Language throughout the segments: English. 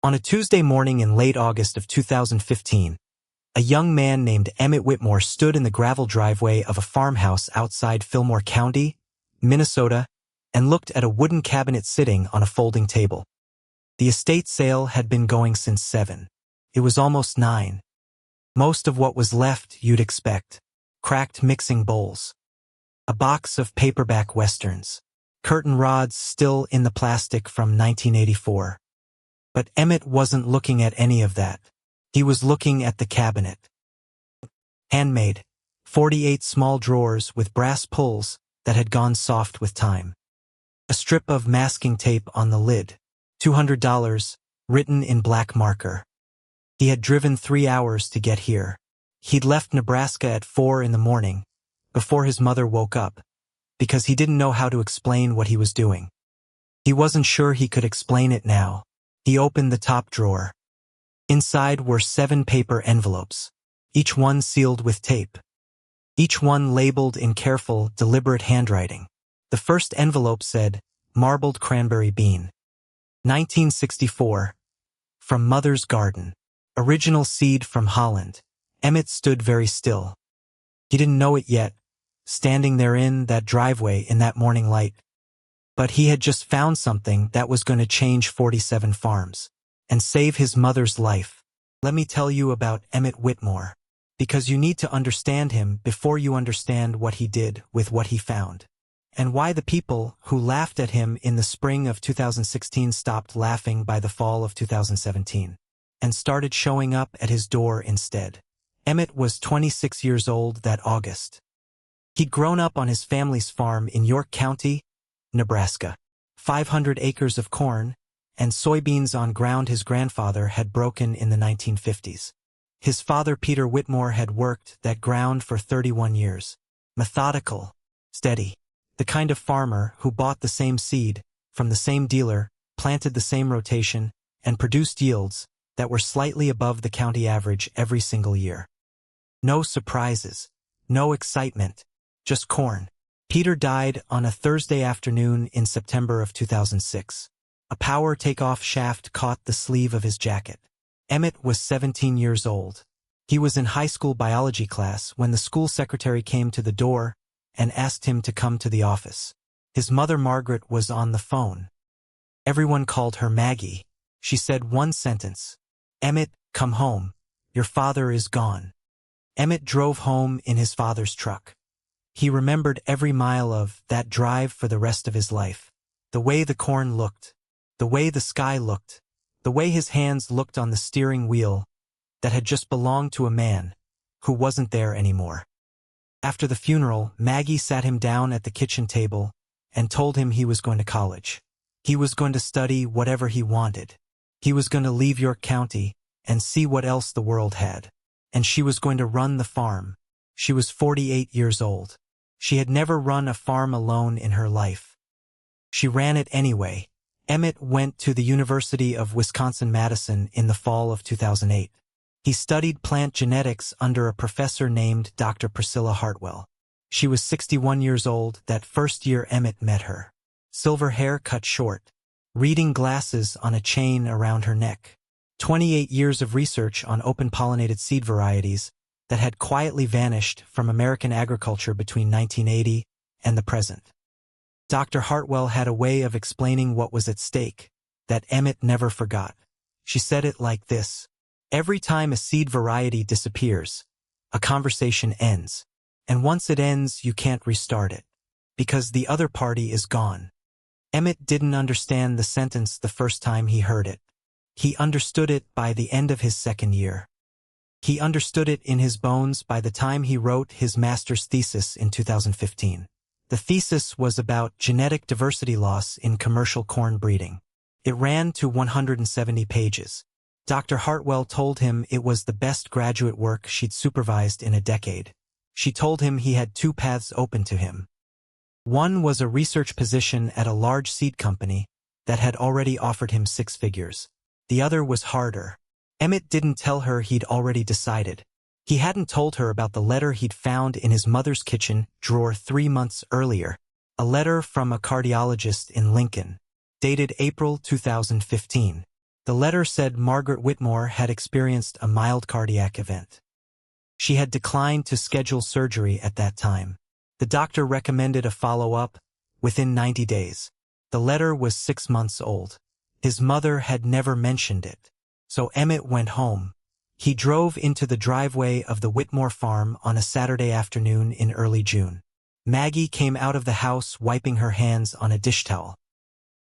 On a Tuesday morning in late August of 2015, a young man named Emmett Whitmore stood in the gravel driveway of a farmhouse outside Fillmore County, Minnesota, and looked at a wooden cabinet sitting on a folding table. The estate sale had been going since 7. It was almost 9. Most of what was left you'd expect: cracked mixing bowls, a box of paperback westerns, curtain rods still in the plastic from 1984. But Emmett wasn't looking at any of that. He was looking at the cabinet. Handmade, 48 small drawers with brass pulls that had gone soft with time. A strip of masking tape on the lid, $200, written in black marker. He had driven 3 hours to get here. He'd left Nebraska at 4 in the morning, before his mother woke up, because he didn't know how to explain what he was doing. He wasn't sure he could explain it now. He opened the top drawer. Inside were 7 paper envelopes, each one sealed with tape. Each one labeled in careful, deliberate handwriting. The first envelope said, "Marbled cranberry bean. 1964. From Mother's Garden. Original seed from Holland." Emmett stood very still. He didn't know it yet, standing there in that driveway in that morning light. But he had just found something that was going to change 47 farms and save his mother's life. Let me tell you about Emmett Whitmore, because you need to understand him before you understand what he did with what he found, and why the people who laughed at him in the spring of 2016 stopped laughing by the fall of 2017 and started showing up at his door instead. Emmett was 26 years old that August. He'd grown up on his family's farm in York County, Nebraska. 500 acres of corn and soybeans on ground his grandfather had broken in the 1950s. His father, Peter Whitmore, had worked that ground for 31 years. Methodical, steady. The kind of farmer who bought the same seed from the same dealer, planted the same rotation, and produced yields that were slightly above the county average every single year. No surprises, no excitement, just corn. Peter died on a Thursday afternoon in September of 2006. A power takeoff shaft caught the sleeve of his jacket. Emmett was 17 years old. He was in high school biology class when the school secretary came to the door and asked him to come to the office. His mother, Margaret, was on the phone. Everyone called her Maggie. She said one sentence: "Emmett, come home. Your father is gone." Emmett drove home in his father's truck. He remembered every mile of that drive for the rest of his life. The way the corn looked, the way the sky looked, the way his hands looked on the steering wheel that had just belonged to a man who wasn't there anymore. After the funeral, Maggie sat him down at the kitchen table and told him he was going to college. He was going to study whatever he wanted. He was going to leave York County and see what else the world had. And she was going to run the farm. She was 48 years old. She had never run a farm alone in her life. She ran it anyway. Emmett went to the University of Wisconsin-Madison in the fall of 2008. He studied plant genetics under a professor named Dr. Priscilla Hartwell. She was 61 years old that first year Emmett met her. Silver hair cut short, reading glasses on a chain around her neck. 28 years of research on open-pollinated seed varieties that had quietly vanished from American agriculture between 1980 and the present. Dr. Hartwell had a way of explaining what was at stake that Emmett never forgot. She said it like this: every time a seed variety disappears, a conversation ends. And once it ends, you can't restart it, because the other party is gone. Emmett didn't understand the sentence the first time he heard it. He understood it by the end of his second year. He understood it in his bones by the time he wrote his master's thesis in 2015. The thesis was about genetic diversity loss in commercial corn breeding. It ran to 170 pages. Dr. Hartwell told him it was the best graduate work she'd supervised in a decade. She told him he had 2 paths open to him. One was a research position at a large seed company that had already offered him 6 figures. The other was harder. Emmett didn't tell her he'd already decided. He hadn't told her about the letter he'd found in his mother's kitchen drawer 3 months earlier, a letter from a cardiologist in Lincoln, dated April 2015. The letter said Margaret Whitmore had experienced a mild cardiac event. She had declined to schedule surgery at that time. The doctor recommended a follow-up within 90 days. The letter was 6 months old. His mother had never mentioned it. So Emmett went home. He drove into the driveway of the Whitmore farm on a Saturday afternoon in early June. Maggie came out of the house wiping her hands on a dish towel.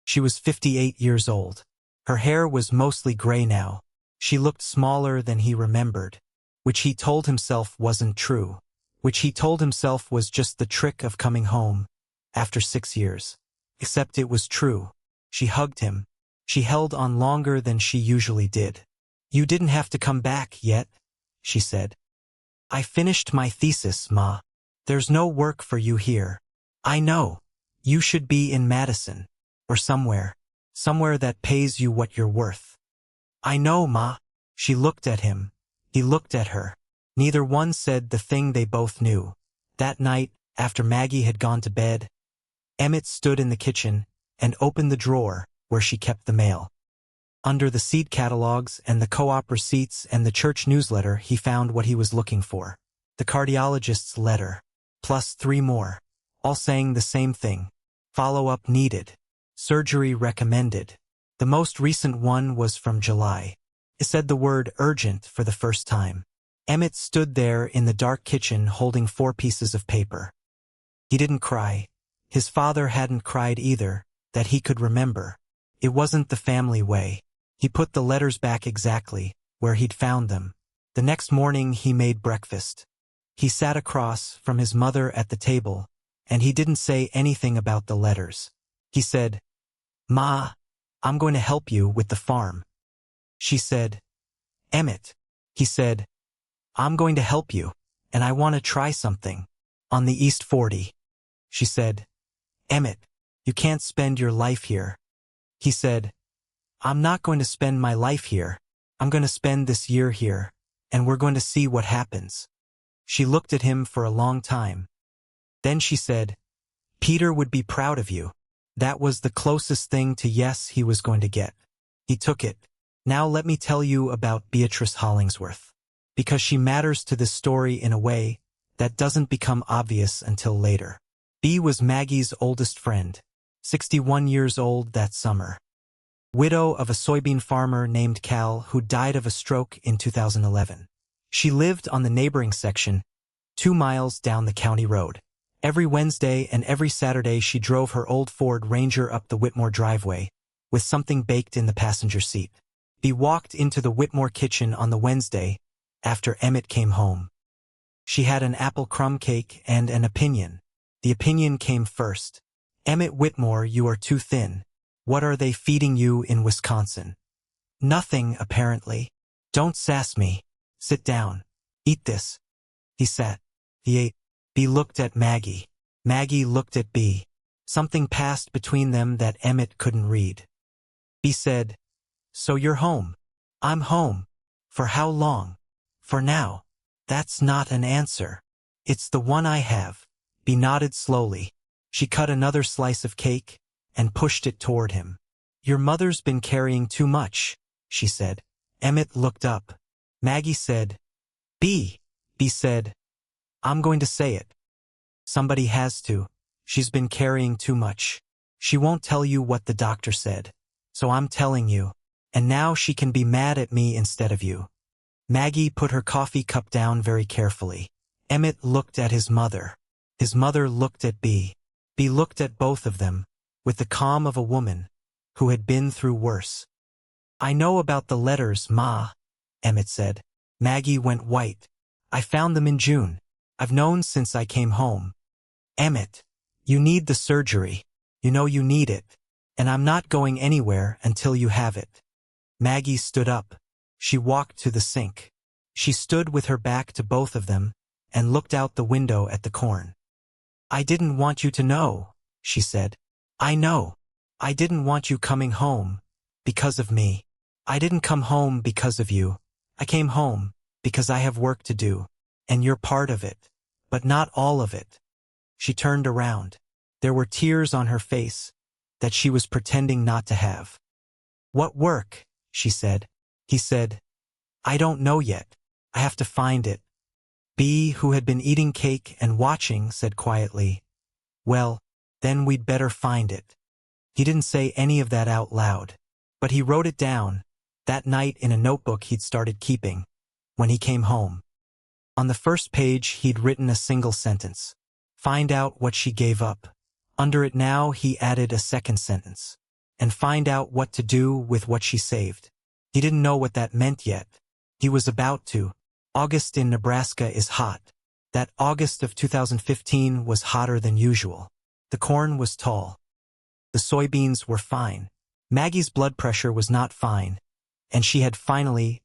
She was 58 years old. Her hair was mostly gray now. She looked smaller than he remembered, which he told himself wasn't true, which he told himself was just the trick of coming home after 6 years. Except it was true. She hugged him. She held on longer than she usually did. "You didn't have to come back yet," she said. "I finished my thesis, Ma. There's no work for you here. I know. You should be in Madison, or somewhere that pays you what you're worth." "I know, Ma." She looked at him. He looked at her. Neither one said the thing they both knew. That night, after Maggie had gone to bed, Emmett stood in the kitchen and opened the drawer where she kept the mail. Under the seed catalogs and the co-op receipts and the church newsletter, he found what he was looking for. The cardiologist's letter, plus 3 more, all saying the same thing. Follow-up needed. Surgery recommended. The most recent one was from July. It said the word urgent for the first time. Emmett stood there in the dark kitchen holding 4 pieces of paper. He didn't cry. His father hadn't cried either, that he could remember. It wasn't the family way. He put the letters back exactly where he'd found them. The next morning he made breakfast. He sat across from his mother at the table, and he didn't say anything about the letters. He said, "Ma, I'm going to help you with the farm." She said, "Emmett," he said, "I'm going to help you, and I want to try something on the East 40. She said, "Emmett, you can't spend your life here." He said, "I'm not going to spend my life here. I'm going to spend this year here, and we're going to see what happens." She looked at him for a long time. Then she said, "Peter would be proud of you." That was the closest thing to yes he was going to get. He took it. Now let me tell you about Beatrice Hollingsworth, because she matters to this story in a way that doesn't become obvious until later. Bea was Maggie's oldest friend, 61 years old that summer. Widow of a soybean farmer named Cal who died of a stroke in 2011. She lived on the neighboring section, 2 miles down the county road. Every Wednesday and every Saturday she drove her old Ford Ranger up the Whitmore driveway, with something baked in the passenger seat. Bea walked into the Whitmore kitchen on the Wednesday after Emmett came home. She had an apple crumb cake and an opinion. The opinion came first. "Emmett Whitmore, you are too thin. What are they feeding you in Wisconsin?" "Nothing, apparently." "Don't sass me. Sit down. Eat this." He sat. He ate. Bea looked at Maggie. Maggie looked at Bea. Something passed between them that Emmett couldn't read. Bea said, "So you're home." "I'm home." "For how long?" "For now." "That's not an answer." "It's the one I have." Bea nodded slowly. She cut another slice of cake and pushed it toward him. "Your mother's been carrying too much," she said. Emmett looked up. Maggie said, "Bea." Bea said, "I'm going to say it. Somebody has to. She's been carrying too much. She won't tell you what the doctor said. So I'm telling you. And now she can be mad at me instead of you." Maggie put her coffee cup down very carefully. Emmett looked at his mother. His mother looked at Bea. Bea looked at both of them, with the calm of a woman who had been through worse. "I know about the letters, Ma," Emmett said. Maggie went white. "I found them in June. I've known since I came home." "Emmett, you need the surgery. You know you need it. And I'm not going anywhere until you have it." Maggie stood up. She walked to the sink. She stood with her back to both of them and looked out the window at the corn. "I didn't want you to know," she said. "I know. I didn't want you coming home because of me. I didn't come home because of you. I came home because I have work to do, and you're part of it, but not all of it." She turned around. There were tears on her face that she was pretending not to have. "What work?" she said. He said, I don't know yet. I have to find it. B, who had been eating cake and watching, said quietly, well, then we'd better find it. He didn't say any of that out loud, but he wrote it down, that night in a notebook he'd started keeping, when he came home. On the first page he'd written a single sentence. Find out what she gave up. Under it now he added a second sentence. And find out what to do with what she saved. He didn't know what that meant yet. He was about to. August in Nebraska is hot. That August of 2015 was hotter than usual. The corn was tall. The soybeans were fine. Maggie's blood pressure was not fine. And she had finally,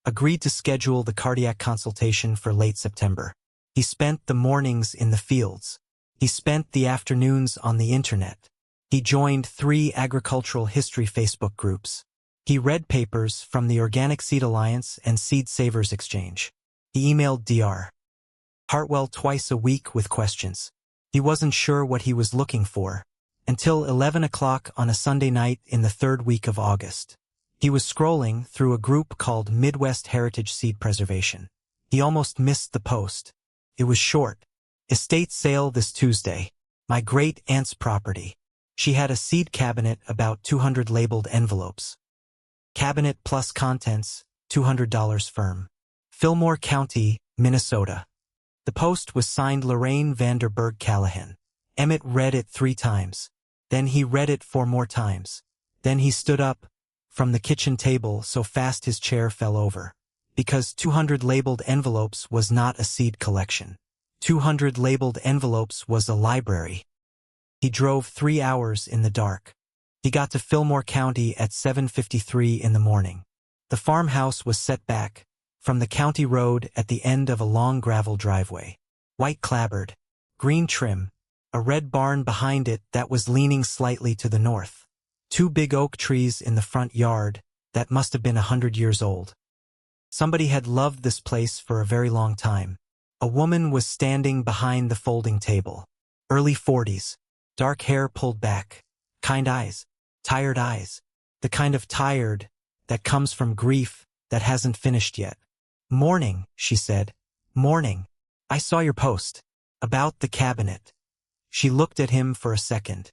agreed to schedule the cardiac consultation for late September. He spent the mornings in the fields. He spent the afternoons on the internet. He joined 3 agricultural history Facebook groups. He read papers from the Organic Seed Alliance and Seed Savers Exchange. He emailed Dr. Hartwell twice a week with questions. He wasn't sure what he was looking for, until 11 o'clock on a Sunday night in the 3rd week of August. He was scrolling through a group called Midwest Heritage Seed Preservation. He almost missed the post. It was short. Estate sale this Tuesday. My great-aunt's property. She had a seed cabinet, about 200 labeled envelopes. Cabinet plus contents, $200 firm. Fillmore County, Minnesota. The post was signed Eleanor Van Der Berg Callahan. Emmett read it 3 times. Then he read it 4 more times. Then he stood up from the kitchen table so fast his chair fell over. Because 200 labeled envelopes was not a seed collection. 200 labeled envelopes was a library. He drove 3 hours in the dark. He got to Fillmore County at 7:53 in the morning. The farmhouse was set back from the county road at the end of a long gravel driveway. White clapboard, green trim, a red barn behind it that was leaning slightly to the north. 2 big oak trees in the front yard that must have been 100 years old. Somebody had loved this place for a very long time. A woman was standing behind the folding table. Early 40s, dark hair pulled back, kind eyes, tired eyes, the kind of tired that comes from grief that hasn't finished yet. Morning, she said. Morning. I saw your post. About the cabinet. She looked at him for a second.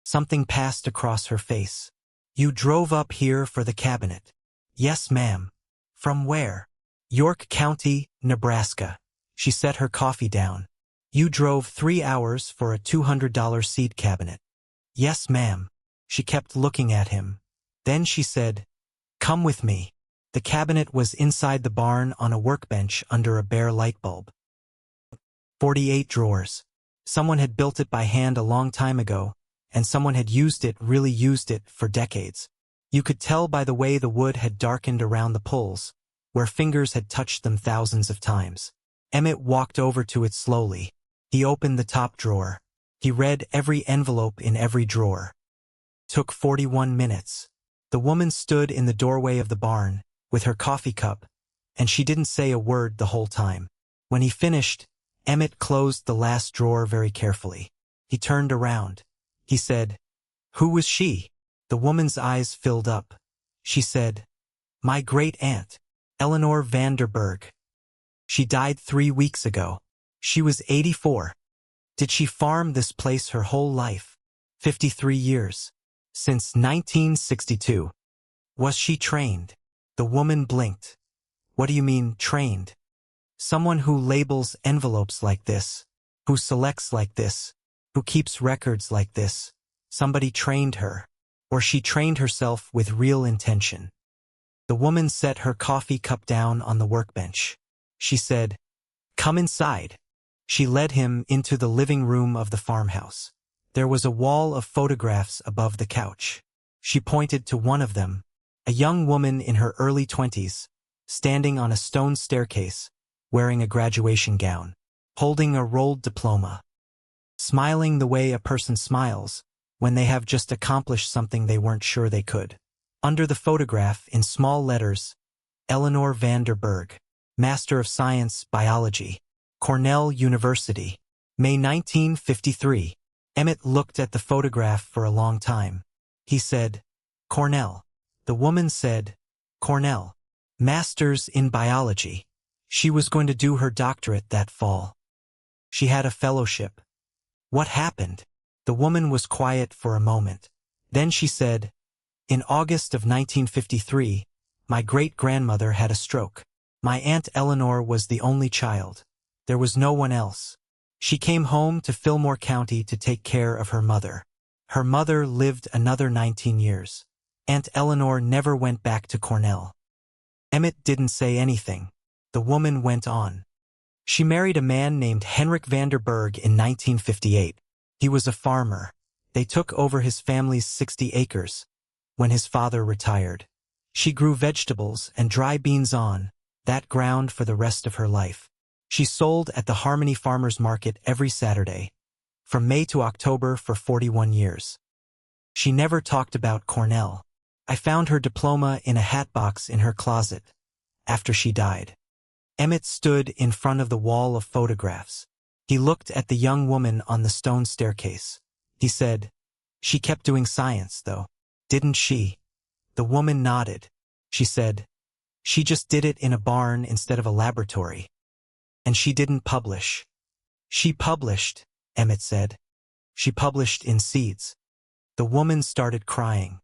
Something passed across her face. You drove up here for the cabinet. Yes, ma'am. From where? York County, Nebraska. She set her coffee down. You drove 3 hours for a $200 seed cabinet. Yes, ma'am. She kept looking at him. Then she said, come with me. The cabinet was inside the barn on a workbench under a bare light bulb. 48 drawers. Someone had built it by hand a long time ago, and someone had really used it for decades. You could tell by the way the wood had darkened around the pulls, where fingers had touched them thousands of times. Emmett walked over to it slowly. He opened the top drawer. He read every envelope in every drawer. Took 41 minutes. The woman stood in the doorway of the barn, with her coffee cup, and she didn't say a word the whole time. When he finished, Emmett closed the last drawer very carefully. He turned around. He said, who was she? The woman's eyes filled up. She said, my great-aunt, Eleanor Van Der Berg. She died 3 weeks ago. She was 84. Did she farm this place her whole life? 53 years. Since 1962. Was she trained? The woman blinked. What do you mean, trained? Someone who labels envelopes like this, who selects like this, who keeps records like this. Somebody trained her. Or she trained herself with real intention. The woman set her coffee cup down on the workbench. She said, come inside. She led him into the living room of the farmhouse. There was a wall of photographs above the couch. She pointed to one of them, a young woman in her early 20s, standing on a stone staircase, wearing a graduation gown, holding a rolled diploma, smiling the way a person smiles when they have just accomplished something they weren't sure they could. Under the photograph, in small letters, Eleanor Van Der Berg, Master of Science, Biology, Cornell University, May 1953. Emmett looked at the photograph for a long time. He said, Cornell. The woman said, Cornell. Master's in biology. She was going to do her doctorate that fall. She had a fellowship. What happened? The woman was quiet for a moment. Then she said, in August of 1953, my great-grandmother had a stroke. My Aunt Eleanor was the only child. There was no one else. She came home to Fillmore County to take care of her mother. Her mother lived another 19 years. Aunt Eleanor never went back to Cornell. Emmett didn't say anything. The woman went on. She married a man named Eleanor Van Der Berg in 1958. He was a farmer. They took over his family's 60 acres when his father retired. She grew vegetables and dry beans on that ground for the rest of her life. She sold at the Harmony Farmers Market every Saturday, from May to October for 41 years. She never talked about Cornell. I found her diploma in a hatbox in her closet after she died. Emmett stood in front of the wall of photographs. He looked at the young woman on the stone staircase. He said, she kept doing science, though, didn't she? The woman nodded. She said, she just did it in a barn instead of a laboratory. And she didn't publish. She published, Emmett said. She published in Seeds. The woman started crying.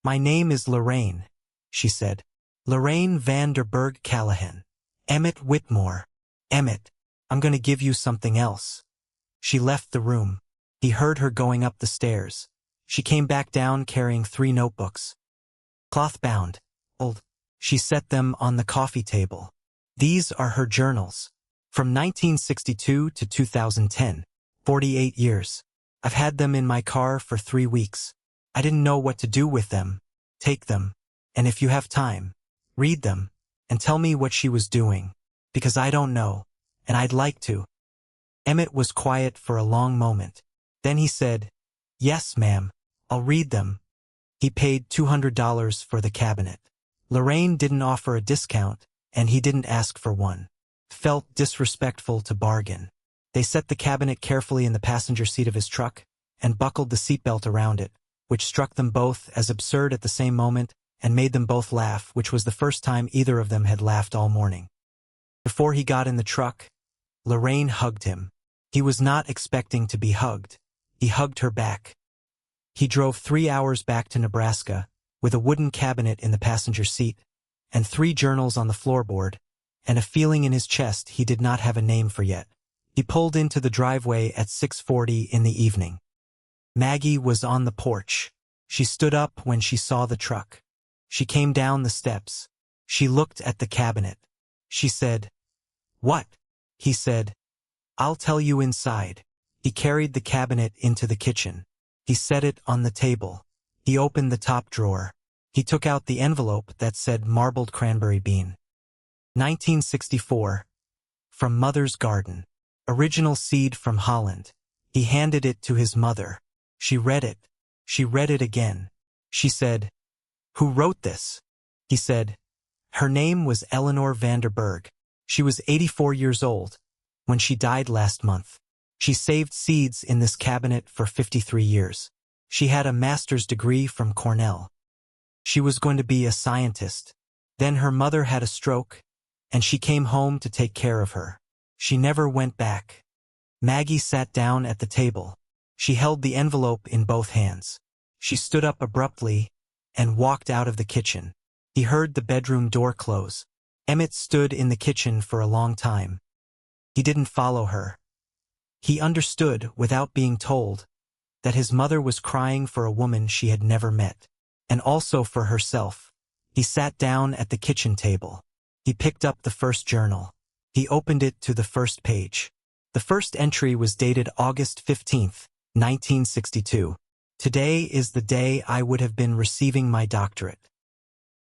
My name is Lorraine, she said. Lorraine Van Der Berg Callahan. Emmett Whitmore. Emmett, I'm going to give you something else. She left the room. He heard her going up the stairs. She came back down carrying 3 notebooks. Cloth-bound, old. She set them on the coffee table. These are her journals. From 1962 to 2010, 48 years. I've had them in my car for 3 weeks. I didn't know what to do with them. Take them, and if you have time, read them, and tell me what she was doing, because I don't know, and I'd like to. Emmett was quiet for a long moment. Then he said, yes, ma'am, I'll read them. He paid $200 for the cabinet. Lorraine didn't offer a discount, and he didn't ask for one. Felt disrespectful to bargain. They set the cabinet carefully in the passenger seat of his truck and buckled the seatbelt around it, which struck them both as absurd at the same moment and made them both laugh, which was the first time either of them had laughed all morning. Before he got in the truck, Lorraine hugged him. He was not expecting to be hugged. He hugged her back. He drove 3 hours back to Nebraska with a wooden cabinet in the passenger seat and 3 journals on the floorboard and a feeling in his chest he did not have a name for yet. He pulled into the driveway at 6:40 in the evening. Maggie was on the porch. She stood up when she saw the truck. She came down the steps. She looked at the cabinet. She said, what? He said, I'll tell you inside. He carried the cabinet into the kitchen. He set it on the table. He opened the top drawer. He took out the envelope that said marbled cranberry bean. 1964. From Mother's Garden. Original seed from Holland. He handed it to his mother. She read it. She read it again. She said, who wrote this? He said, her name was Eleanor Van Der Berg. She was 84 years old when she died last month. She saved seeds in this cabinet for 53 years. She had a master's degree from Cornell. She was going to be a scientist. Then her mother had a stroke, and she came home to take care of her. She never went back. Maggie sat down at the table. She held the envelope in both hands. She stood up abruptly and walked out of the kitchen. He heard the bedroom door close. Emmett stood in the kitchen for a long time. He didn't follow her. He understood, without being told, that his mother was crying for a woman she had never met, and also for herself. He sat down at the kitchen table. He picked up the first journal. He opened it to the first page. The first entry was dated August 15, 1962. Today is the day I would have been receiving my doctorate.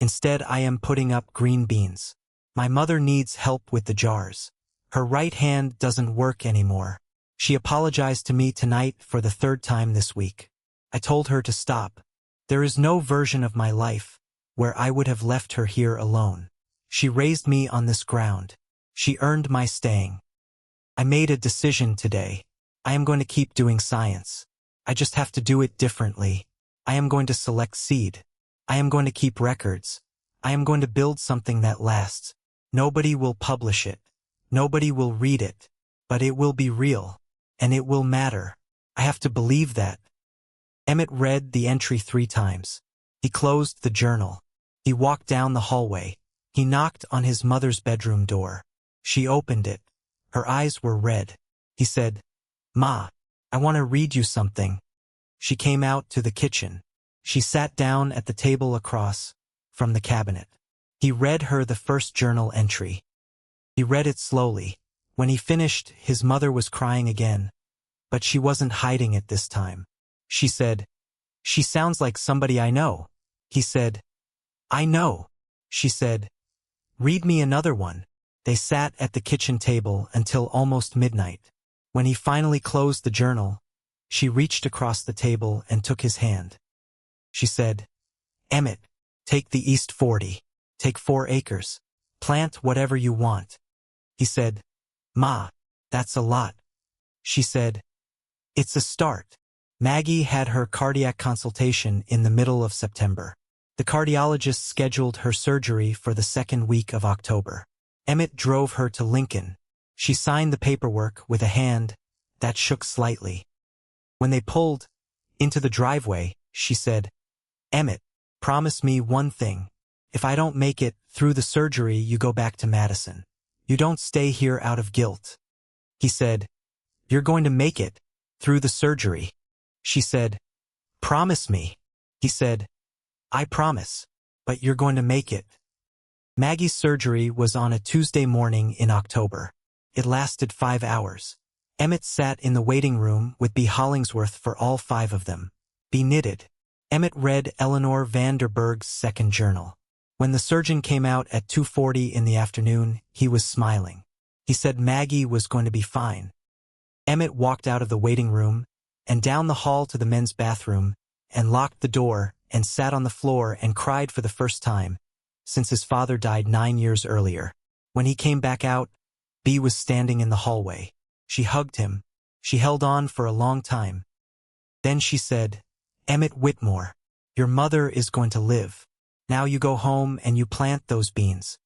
Instead, I am putting up green beans. My mother needs help with the jars. Her right hand doesn't work anymore. She apologized to me tonight for the 3rd time this week. I told her to stop. There is no version of my life where I would have left her here alone. She raised me on this ground. She earned my staying. I made a decision today. I am going to keep doing science. I just have to do it differently. I am going to select seed. I am going to keep records. I am going to build something that lasts. Nobody will publish it. Nobody will read it. But it will be real. And it will matter. I have to believe that. Emmett read the entry 3 times. He closed the journal. He walked down the hallway. He knocked on his mother's bedroom door. She opened it. Her eyes were red. He said, "Ma, I want to read you something." She came out to the kitchen. She sat down at the table across from the cabinet. He read her the first journal entry. He read it slowly. When he finished, his mother was crying again. But she wasn't hiding it this time. She said, "She sounds like somebody I know." He said, "I know." She said, "Read me another one." They sat at the kitchen table until almost midnight. When he finally closed the journal, she reached across the table and took his hand. She said, "Emmett, take the East 40. Take 4 acres. Plant whatever you want." He said, "Ma, that's a lot." She said, "It's a start." Maggie had her cardiac consultation in the middle of September. The cardiologist scheduled her surgery for the 2nd week of October. Emmett drove her to Lincoln. She signed the paperwork with a hand that shook slightly. When they pulled into the driveway, she said, "Emmett, promise me one thing. If I don't make it through the surgery, you go back to Madison. You don't stay here out of guilt." He said, "You're going to make it through the surgery." She said, "Promise me." He said, "I promise, but you're going to make it." Maggie's surgery was on a Tuesday morning in October. It lasted 5 hours. Emmett sat in the waiting room with B. Hollingsworth for all 5 of them. B. knitted. Emmett read Eleanor Van Der Berg's second journal. When the surgeon came out at 2:40 in the afternoon, he was smiling. He said Maggie was going to be fine. Emmett walked out of the waiting room and down the hall to the men's bathroom and locked the door and sat on the floor and cried for the first time since his father died 9 years earlier. When he came back out, B was standing in the hallway. She hugged him. She held on for a long time. Then she said, "Emmett Whitmore, your mother is going to live. Now you go home and you plant those beans."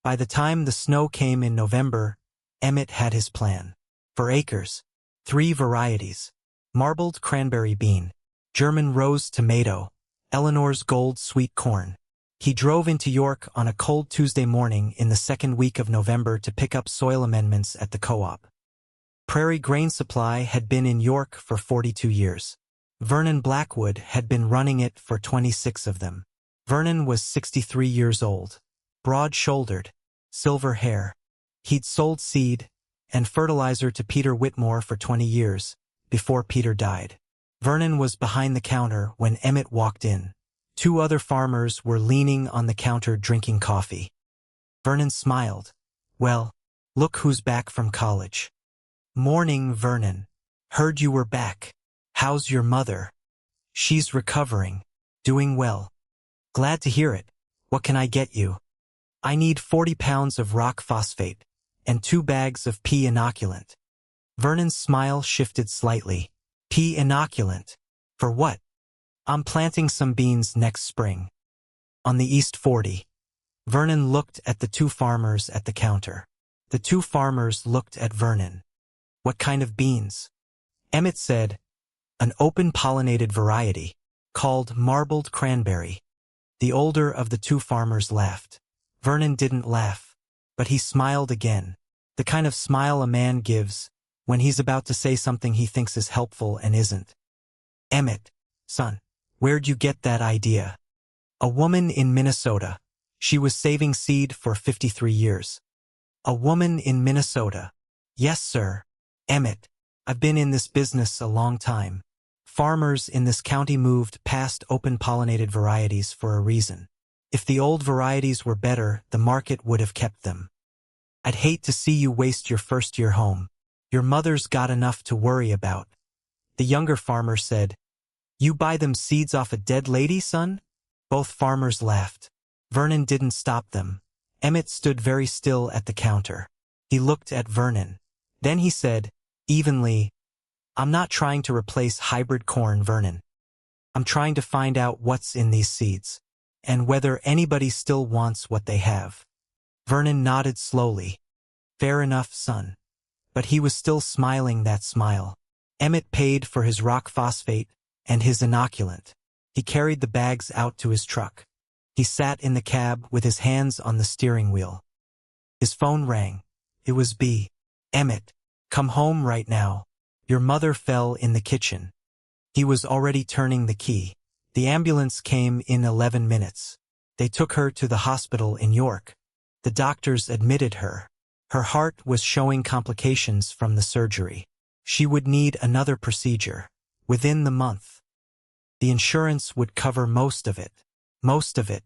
By the time the snow came in November, Emmett had his plan. 4 acres, 3 varieties: marbled cranberry bean, German rose tomato, Eleanor's gold sweet corn. He drove into York on a cold Tuesday morning in the 2nd week of November to pick up soil amendments at the co-op. Prairie Grain Supply had been in York for 42 years. Vernon Blackwood had been running it for 26 of them. Vernon was 63 years old, broad-shouldered, silver hair. He'd sold seed and fertilizer to Peter Whitmore for 20 years, before Peter died. Vernon was behind the counter when Emmett walked in. 2 other farmers were leaning on the counter drinking coffee. Vernon smiled. "Well, look who's back from college." "Morning, Vernon. Heard you were back. How's your mother?" "She's recovering. Doing well." "Glad to hear it. What can I get you?" "I need 40 pounds of rock phosphate and 2 bags of pea inoculant." Vernon's smile shifted slightly. "Pea inoculant? For what?" "I'm planting some beans next spring." On the East 40. Vernon looked at the 2 farmers at the counter. The 2 farmers looked at Vernon. "What kind of beans?" Emmett said, "An open-pollinated variety, called marbled cranberry." The older of the 2 farmers laughed. Vernon didn't laugh, but he smiled again, the kind of smile a man gives when he's about to say something he thinks is helpful and isn't. "Emmett, son, where'd you get that idea?" "A woman in Minnesota. She was saving seed for 53 years. "A woman in Minnesota?" "Yes, sir." "Emmett, I've been in this business a long time. Farmers in this county moved past open-pollinated varieties for a reason. If the old varieties were better, the market would have kept them. I'd hate to see you waste your first-year home. Your mother's got enough to worry about." The younger farmer said, "You buy them seeds off a dead lady, son?" Both farmers laughed. Vernon didn't stop them. Emmett stood very still at the counter. He looked at Vernon. Then he said, evenly, "I'm not trying to replace hybrid corn, Vernon. I'm trying to find out what's in these seeds. and whether anybody still wants what they have. Vernon nodded slowly. Fair enough, son. But he was still smiling that smile. Emmett paid for his rock phosphate and his inoculant. He carried the bags out to his truck. He sat in the cab with his hands on the steering wheel. His phone rang. It was B. Emmett, come home right now. Your mother fell in the kitchen. He was already turning the key. The ambulance came in 11 minutes. They took her to the hospital in York. The doctors admitted her. Her heart was showing complications from the surgery. She would need another procedure within the month. The insurance would cover most of it. Most of it.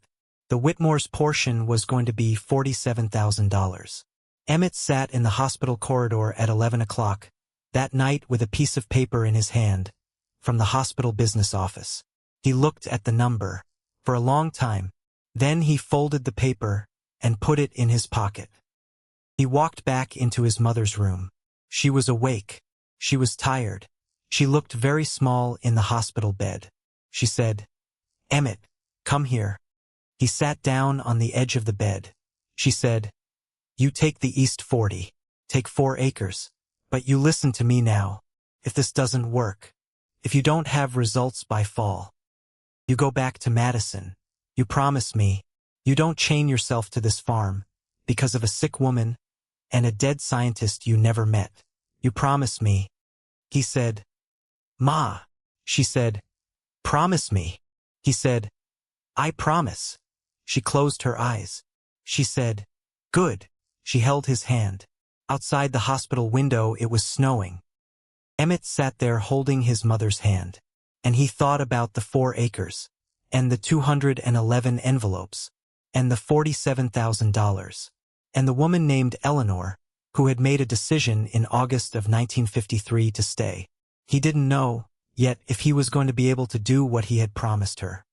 The Whitmore's portion was going to be $47,000. Emmett sat in the hospital corridor at 11 o'clock that night with a piece of paper in his hand from the hospital business office. He looked at the number for a long time. Then he folded the paper and put it in his pocket. He walked back into his mother's room. She was awake. She was tired. She looked very small in the hospital bed. She said, Emmett, come here. He sat down on the edge of the bed. She said, you take the East 40. Take 4 acres. But you listen to me now. If this doesn't work, if you don't have results by fall, you go back to Madison. You promise me. You don't chain yourself to this farm because of a sick woman and a dead scientist you never met. You promise me. He said, Ma. She said, promise me. He said, I promise. She closed her eyes. She said, good. She held his hand. Outside the hospital window it was snowing. Emmett sat there holding his mother's hand, and he thought about the 4 acres, and the 211 envelopes, and the $47,000, and the woman named Eleanor, who had made a decision in August of 1953 to stay. He didn't know yet if he was going to be able to do what he had promised her.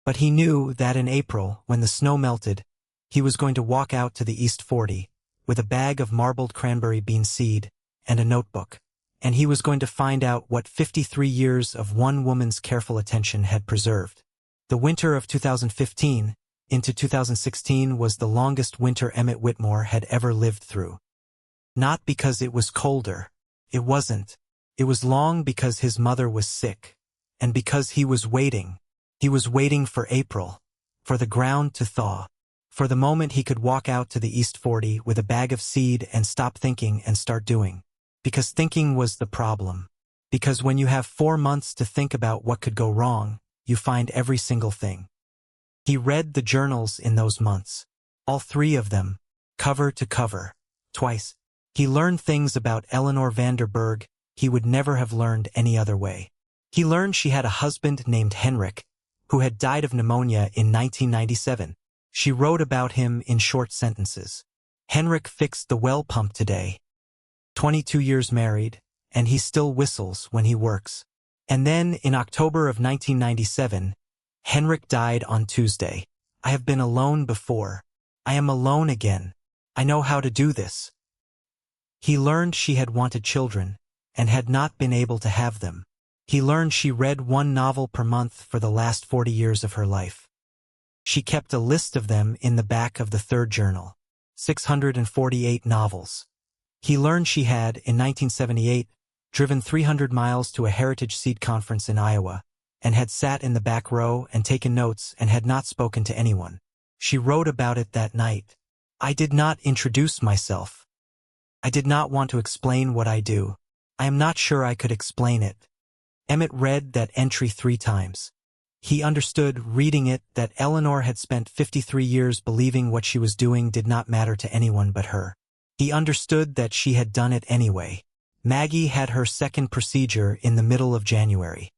But he knew that in April, when the snow melted, he was going to walk out to the East 40 with a bag of marbled cranberry bean seed and a notebook, and he was going to find out what 53 years of one woman's careful attention had preserved. The winter of 2015 into 2016 was the longest winter Emmett Whitmore had ever lived through. Not because it was colder. It wasn't. It was long because his mother was sick, and because he was waiting. He was waiting for April, for the ground to thaw, for the moment he could walk out to the East 40 with a bag of seed and stop thinking and start doing. Because thinking was the problem. Because when you have 4 months to think about what could go wrong, you find every single thing. He read the journals in those months. All 3 of them, cover to cover, twice. He learned things about Eleanor Van Der Berg he would never have learned any other way. He learned she had a husband named Henrik, who had died of pneumonia in 1997. She wrote about him in short sentences. Henrik fixed the well pump today. 22 years married, and he still whistles when he works. And then, in October of 1997, Henrik died on Tuesday. I have been alone before. I am alone again. I know how to do this. He learned she had wanted children, and had not been able to have them. He learned she read 1 novel per month for the last 40 years of her life. She kept a list of them in the back of the 3rd journal. 648 novels. He learned she had, in 1978, driven 300 miles to a Heritage Seed Conference in Iowa, and had sat in the back row and taken notes and had not spoken to anyone. She wrote about it that night. I did not introduce myself. I did not want to explain what I do. I am not sure I could explain it. Emmett read that entry 3 times. He understood, reading it, that Eleanor had spent 53 years believing what she was doing did not matter to anyone but her. He understood that she had done it anyway. Maggie had her 2nd procedure in the middle of January.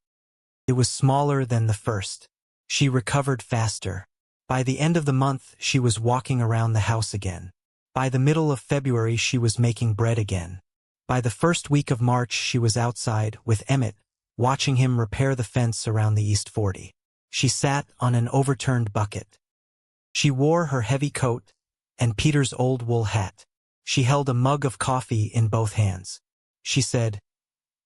It was smaller than the first. She recovered faster. By the end of the month, she was walking around the house again. By the middle of February, she was making bread again. By the first week of March, she was outside with Emmett, watching him repair the fence around the East 40. She sat on an overturned bucket. She wore her heavy coat and Peter's old wool hat. She held a mug of coffee in both hands. She said,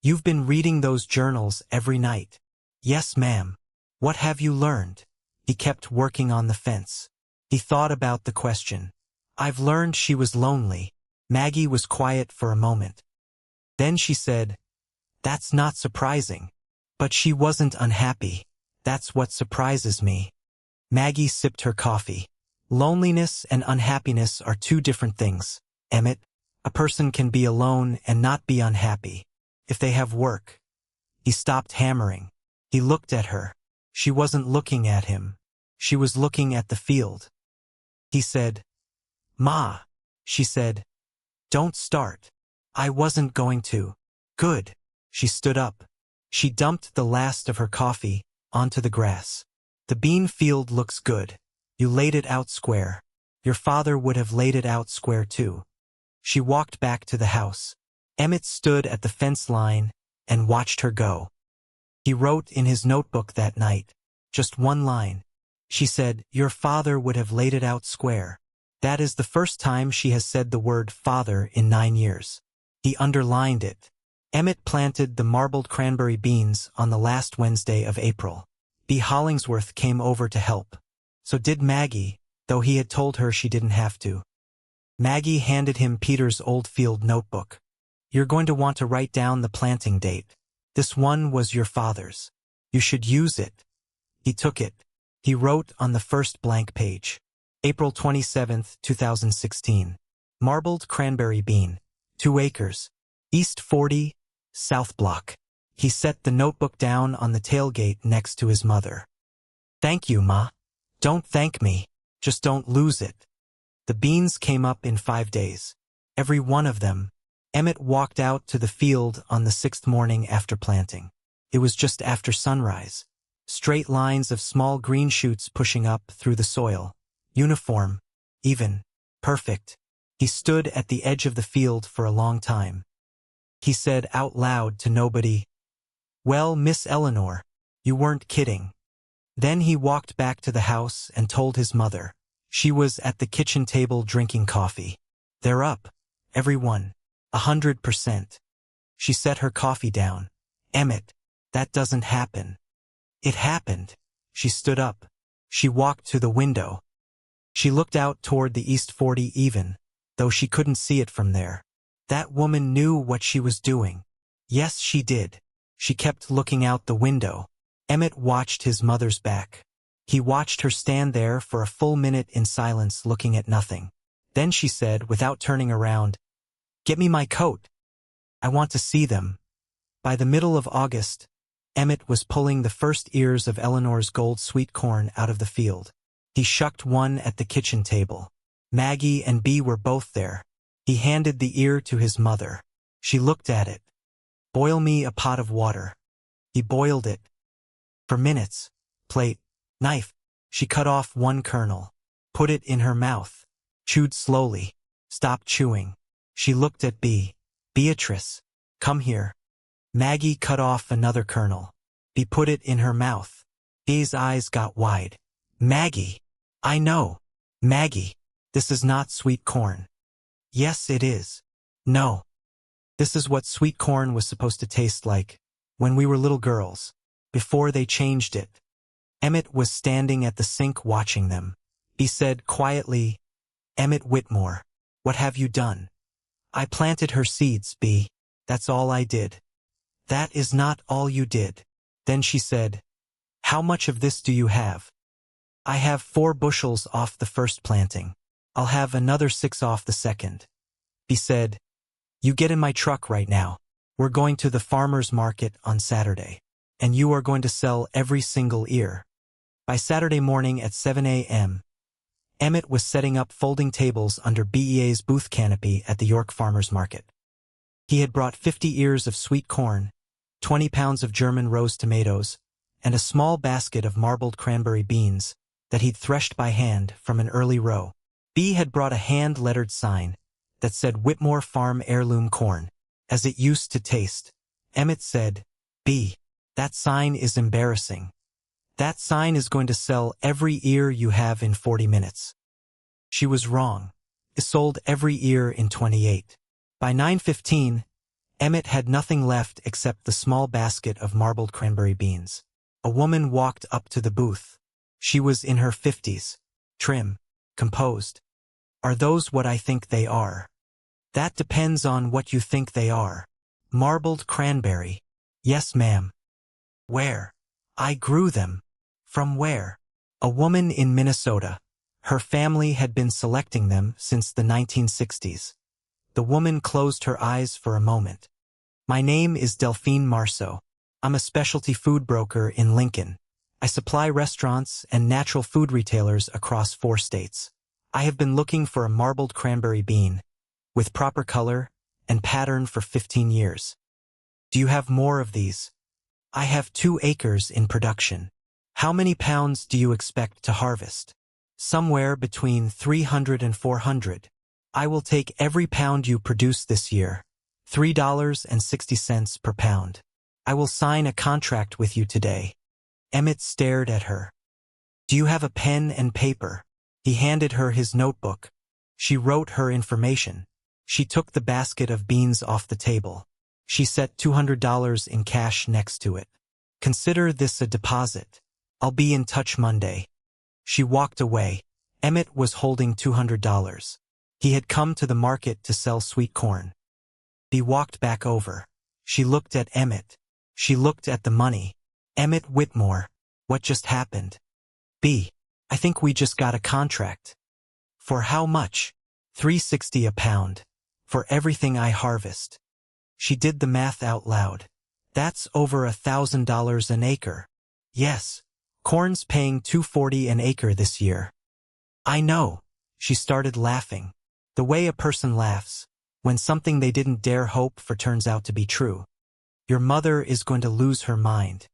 "You've been reading those journals every night." "Yes, ma'am." "What have you learned?" He kept working on the fence. He thought about the question. I've learned she was lonely. Maggie was quiet for a moment. Then she said, "That's not surprising." But she wasn't unhappy. That's what surprises me. Maggie sipped her coffee. Loneliness and unhappiness are two different things, Emmett. A person can be alone and not be unhappy. If they have work. He stopped hammering. He looked at her. She wasn't looking at him. She was looking at the field. He said, "Ma." She said, "Don't start." "I wasn't going to." "Good." She stood up. She dumped the last of her coffee onto the grass. "The bean field looks good. You laid it out square. Your father would have laid it out square too." She walked back to the house. Emmett stood at the fence line and watched her go. He wrote in his notebook that night, just one line. She said, "Your father would have laid it out square." That is the first time she has said the word father in 9 years. He underlined it. Emmett planted the marbled cranberry beans on the last Wednesday of April. B. Hollingsworth came over to help. So did Maggie, though he had told her she didn't have to. Maggie handed him Peter's old field notebook. "You're going to want to write down the planting date. This one was your father's. You should use it." He took it. He wrote on the first blank page. April 27, 2016. Marbled cranberry bean. 2 acres. East 40, South Block. He set the notebook down on the tailgate next to his mother. "Thank you, Ma." "Don't thank me. Just don't lose it." The beans came up in 5 days. Every one of them. Emmett walked out to the field on the 6th morning after planting. It was just after sunrise. Straight lines of small green shoots pushing up through the soil. Uniform. Even. Perfect. He stood at the edge of the field for a long time. He said out loud to nobody, "Well, Miss Eleanor, you weren't kidding." Then he walked back to the house and told his mother. She was at the kitchen table drinking coffee. "They're up. Everyone. 100%. She set her coffee down. "Emmett, that doesn't happen." "It happened." She stood up. She walked to the window. She looked out toward the East 40 even, though she couldn't see it from there. That woman knew what she was doing. Yes, she did. She kept looking out the window. Emmett watched his mother's back. He watched her stand there for a full minute in silence looking at nothing. Then she said, without turning around, "Get me my coat. I want to see them." By the middle of August, Emmett was pulling the first ears of Eleanor's gold sweet corn out of the field. He shucked one at the kitchen table. Maggie and Bee were both there. He handed the ear to his mother. She looked at it. "Boil me a pot of water." He boiled it. For minutes. Plate. Knife. She cut off one kernel. Put it in her mouth. Chewed slowly. Stopped chewing. She looked at Bee. "Beatrice, come here." Maggie cut off another kernel. Bee put it in her mouth. Bee's eyes got wide. "Maggie. I know. Maggie. This is not sweet corn." "Yes, it is." "No. This is what sweet corn was supposed to taste like when we were little girls, before they changed it." Emmett was standing at the sink watching them. He said quietly, "Emmett Whitmore, what have you done?" "I planted her seeds, Bee. That's all I did." "That is not all you did." Then she said, "How much of this do you have?" "I have 4 bushels off the first planting. I'll have another 6 off the second." He said, "You get in my truck right now. We're going to the farmer's market on Saturday, and you are going to sell every single ear." By Saturday morning at 7 a.m., Emmett was setting up folding tables under BEA's booth canopy at the York Farmers Market. He had brought 50 ears of sweet corn, 20 pounds of German rose tomatoes, and a small basket of marbled cranberry beans that he'd threshed by hand from an early row. B had brought a hand-lettered sign that said Whitmore Farm Heirloom Corn, as it used to taste. Emmett said, "B, that sign is embarrassing. That sign is going to sell every ear you have in 40 minutes." She was wrong. It sold every ear in 28. By 9:15, Emmett had nothing left except the small basket of marbled cranberry beans. A woman walked up to the booth. She was in her 50s. Trim. Composed. Are those what I think they are? That depends on what you think they are. Marbled cranberry. Yes, ma'am. Where? I grew them. From where? A woman in Minnesota. Her family had been selecting them since the 1960s. The woman closed her eyes for a moment. My name is Delphine Marceau. I'm a specialty food broker in Lincoln. I supply restaurants and natural food retailers across 4 states. I have been looking for a marbled cranberry bean, with proper color and pattern for 15 years. Do you have more of these? I have 2 acres in production. How many pounds do you expect to harvest? Somewhere between 300 and 400. I will take every pound you produce this year. $3.60 per pound. I will sign a contract with you today. Emmett stared at her. Do you have a pen and paper? He handed her his notebook. She wrote her information. She took the basket of beans off the table. She set $200 in cash next to it. Consider this a deposit. I'll be in touch Monday. She walked away. Emmett was holding $200. He had come to the market to sell sweet corn. He walked back over. She looked at Emmett. She looked at the money. Emmett Whitmore. What just happened? I think we just got a contract. For how much? $3.60 a pound. For everything I harvest. She did the math out loud. That's over $1,000 an acre. Yes. Corn's paying $2.40 an acre this year. I know. She started laughing. The way a person laughs, when something they didn't dare hope for turns out to be true. Your mother is going to lose her mind.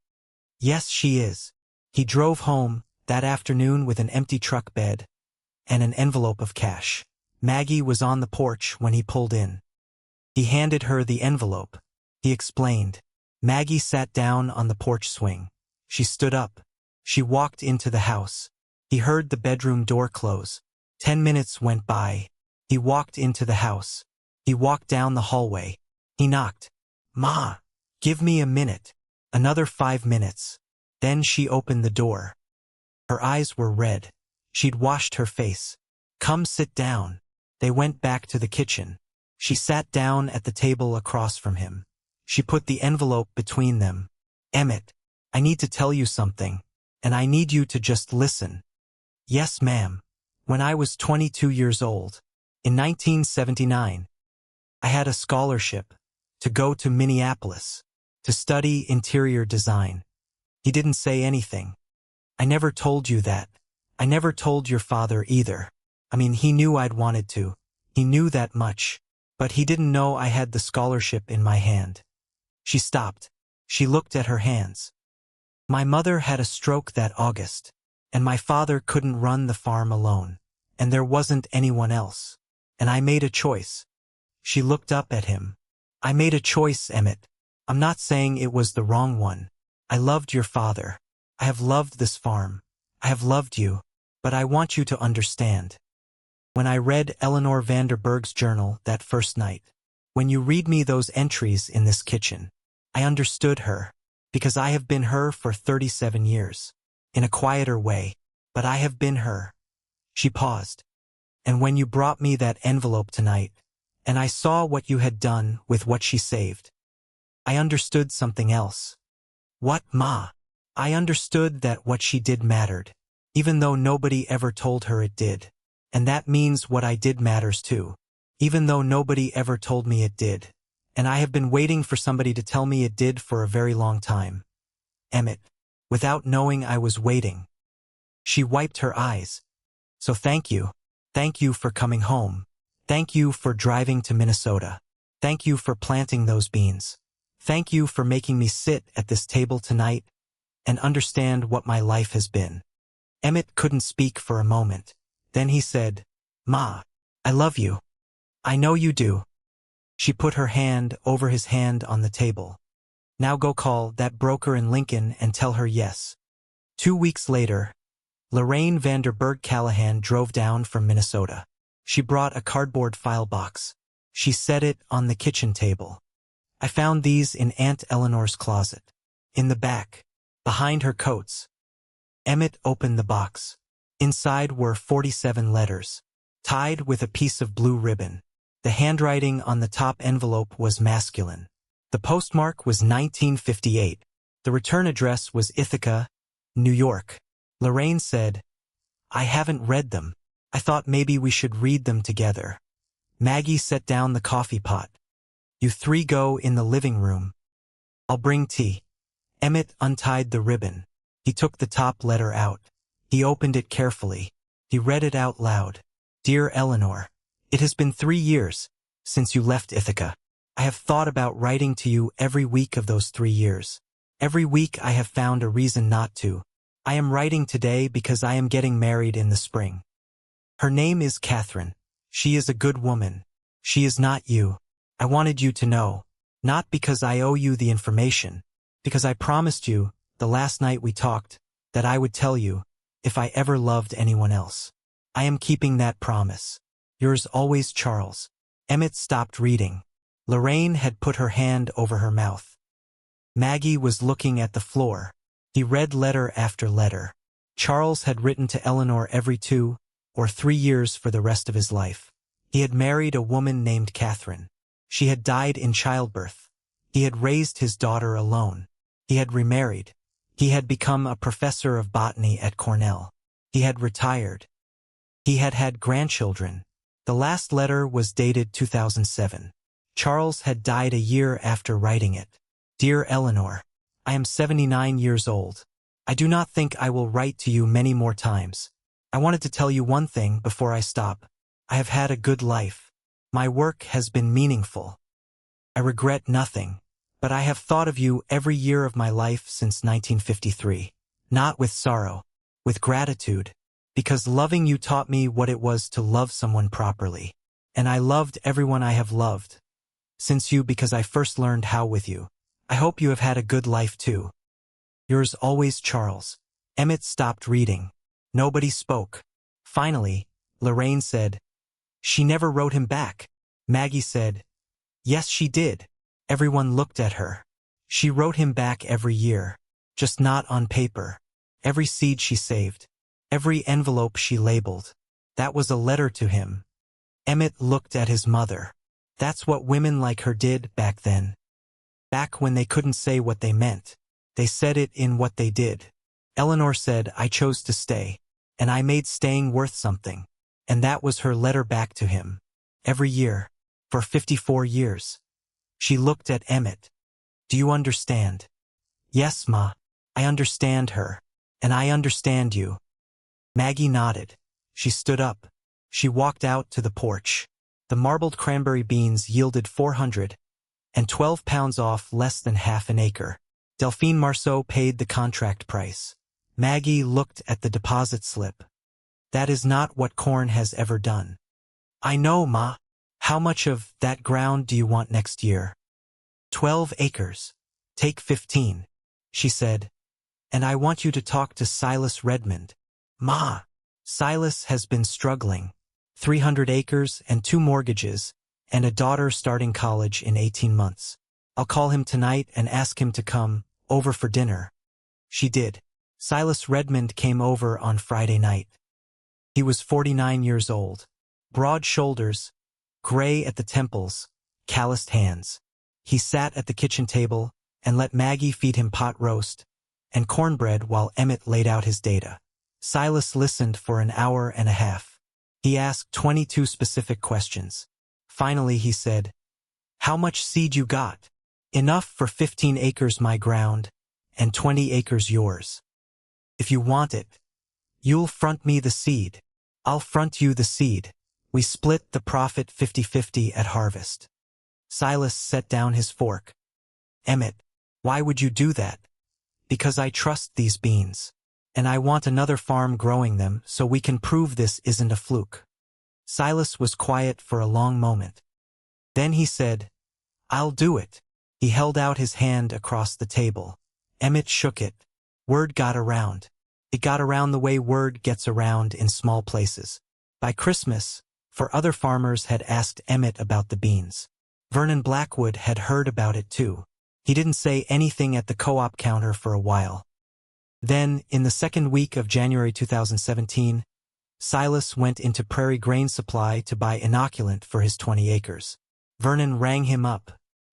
Yes, she is. He drove home that afternoon with an empty truck bed and an envelope of cash. Maggie was on the porch when he pulled in. He handed her the envelope. He explained. Maggie sat down on the porch swing. She stood up. She walked into the house. He heard the bedroom door close. 10 minutes went by. He walked into the house. He walked down the hallway. He knocked. Ma, give me a minute. Another 5 minutes. Then she opened the door. Her eyes were red. She'd washed her face. Come sit down. They went back to the kitchen. She sat down at the table across from him. She put the envelope between them. Emmett, I need to tell you something, and I need you to just listen. Yes, ma'am. When I was 22 years old, in 1979, I had a scholarship to go to Minneapolis to study interior design. He didn't say anything. I never told you that. I never told your father either. I mean, he knew I'd wanted to. He knew that much. But he didn't know I had the scholarship in my hand. She stopped. She looked at her hands. My mother had a stroke that August, and my father couldn't run the farm alone, and there wasn't anyone else. And I made a choice. She looked up at him. I made a choice, Emmett. I'm not saying it was the wrong one. I loved your father. I have loved this farm. I have loved you. But I want you to understand. When I read Eleanor Van Der Berg's journal that first night, when you read me those entries in this kitchen, I understood her, because I have been her for 37 years. In a quieter way, but I have been her. She paused. And when you brought me that envelope tonight, and I saw what you had done with what she saved, I understood something else. What, Ma? I understood that what she did mattered, even though nobody ever told her it did. And that means what I did matters too, even though nobody ever told me it did. And I have been waiting for somebody to tell me it did for a very long time. Emmett, without knowing I was waiting. She wiped her eyes. So thank you. Thank you for coming home. Thank you for driving to Minnesota. Thank you for planting those beans. Thank you for making me sit at this table tonight and understand what my life has been. Emmett couldn't speak for a moment. Then he said, Ma, I love you. I know you do. She put her hand over his hand on the table. Now go call that broker in Lincoln and tell her yes. 2 weeks later, Lorraine Van Der Berg Callahan drove down from Minnesota. She brought a cardboard file box. She set it on the kitchen table. I found these in Aunt Eleanor's closet. In the back, behind her coats. Emmett opened the box. Inside were 47 letters, tied with a piece of blue ribbon. The handwriting on the top envelope was masculine. The postmark was 1958. The return address was Ithaca, New York. Lorraine said, "I haven't read them. I thought maybe we should read them together." Maggie set down the coffee pot. "You three go in the living room. I'll bring tea." Emmett untied the ribbon. He took the top letter out. He opened it carefully. He read it out loud. "Dear Eleanor, it has been 3 years since you left Ithaca. I have thought about writing to you every week of those 3 years. Every week I have found a reason not to. I am writing today because I am getting married in the spring. Her name is Catherine. She is a good woman. She is not you. I wanted you to know, not because I owe you the information, because I promised you, the last night we talked, that I would tell you, if I ever loved anyone else. I am keeping that promise. Yours always, Charles." Emmett stopped reading. Lorraine had put her hand over her mouth. Maggie was looking at the floor. He read letter after letter. Charles had written to Eleanor every 2 or 3 years for the rest of his life. He had married a woman named Catherine. She had died in childbirth. He had raised his daughter alone. He had remarried. He had become a professor of botany at Cornell. He had retired. He had had grandchildren. The last letter was dated 2007. Charles had died a year after writing it. "Dear Eleanor, I am 79 years old. I do not think I will write to you many more times. I wanted to tell you one thing before I stop. I have had a good life. My work has been meaningful. I regret nothing, but I have thought of you every year of my life since 1953. Not with sorrow, with gratitude, because loving you taught me what it was to love someone properly. And I loved everyone I have loved since you because I first learned how with you. I hope you have had a good life too. Yours always, Charles." Emmett stopped reading. Nobody spoke. Finally, Lorraine said, "She never wrote him back." Maggie said, "Yes, she did." Everyone looked at her. "She wrote him back every year, just not on paper. Every seed she saved, every envelope she labeled. That was a letter to him." Emmett looked at his mother. That's what women like her did back then. Back when they couldn't say what they meant. They said it in what they did. Eleanor said, "I chose to stay, and I made staying worth something." And that was her letter back to him. Every year, for 54 years. She looked at Emmett. "Do you understand?" "Yes, Ma. I understand her. And I understand you." Maggie nodded. She stood up. She walked out to the porch. The marbled cranberry beans yielded 412 pounds off less than half an acre. Delphine Marceau paid the contract price. Maggie looked at the deposit slip. "That is not what corn has ever done." "I know, Ma. How much of that ground do you want next year?" 12 acres. Take 15, she said. "And I want you to talk to Silas Redmond." "Ma." "Silas has been struggling. 300 acres and 2 mortgages, and a daughter starting college in 18 months. I'll call him tonight and ask him to come over for dinner." She did. Silas Redmond came over on Friday night. He was 49 years old. Broad shoulders, gray at the temples, calloused hands. He sat at the kitchen table and let Maggie feed him pot roast and cornbread while Emmett laid out his data. Silas listened for an hour and a half. He asked 22 specific questions. Finally he said, "How much seed you got?" "Enough for 15 acres my ground, and 20 acres yours. If you want it, you'll front me the seed. I'll front you the seed. We split the profit 50-50 at harvest." Silas set down his fork. "Emmett, why would you do that?" "Because I trust these beans. And I want another farm growing them so we can prove this isn't a fluke." Silas was quiet for a long moment. Then he said, "I'll do it." He held out his hand across the table. Emmett shook it. Word got around. It got around the way word gets around in small places. By Christmas, for other farmers had asked Emmett about the beans. Vernon Blackwood had heard about it too. He didn't say anything at the co-op counter for a while. Then, in the second week of January 2017, Silas went into Prairie Grain Supply to buy inoculant for his 20 acres. Vernon rang him up.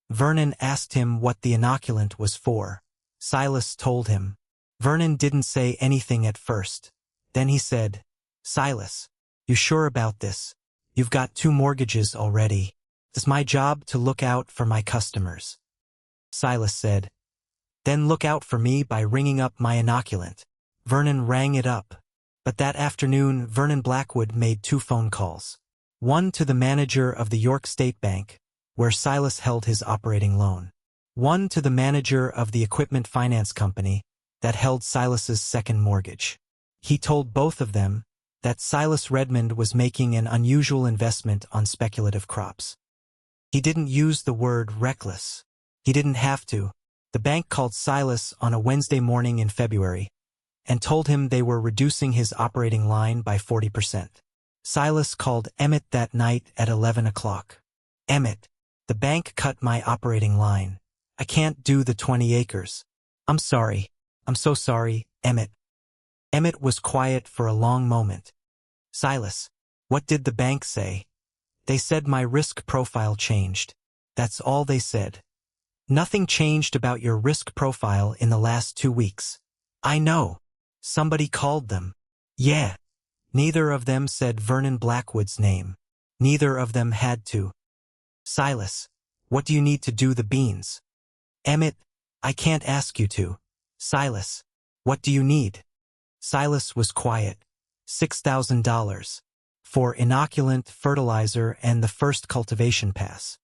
Vernon asked him what the inoculant was for. Silas told him. Vernon didn't say anything at first. Then he said, "Silas, you sure about this? You've got 2 mortgages already. It's my job to look out for my customers." Silas said, "Then look out for me by ringing up my inoculant." Vernon rang it up. But that afternoon, Vernon Blackwood made 2 phone calls. One to the manager of the York State Bank, where Silas held his operating loan. One to the manager of the equipment finance company that held Silas's second mortgage. He told both of them that Silas Redmond was making an unusual investment on speculative crops. He didn't use the word reckless. He didn't have to. The bank called Silas on a Wednesday morning in February and told him they were reducing his operating line by 40%. Silas called Emmett that night at 11 o'clock. "Emmett, the bank cut my operating line. I can't do the 20 acres. I'm sorry. I'm so sorry, Emmett." Emmett was quiet for a long moment. "Silas, what did the bank say?" "They said my risk profile changed. That's all they said." "Nothing changed about your risk profile in the last 2 weeks." "I know. Somebody called them." "Yeah." Neither of them said Vernon Blackwood's name. Neither of them had to. "Silas, what do you need to do the beans?" "Emmett, I can't ask you to." "Silas, what do you need?" Silas was quiet. $6,000. For inoculant, fertilizer, and the first cultivation pass.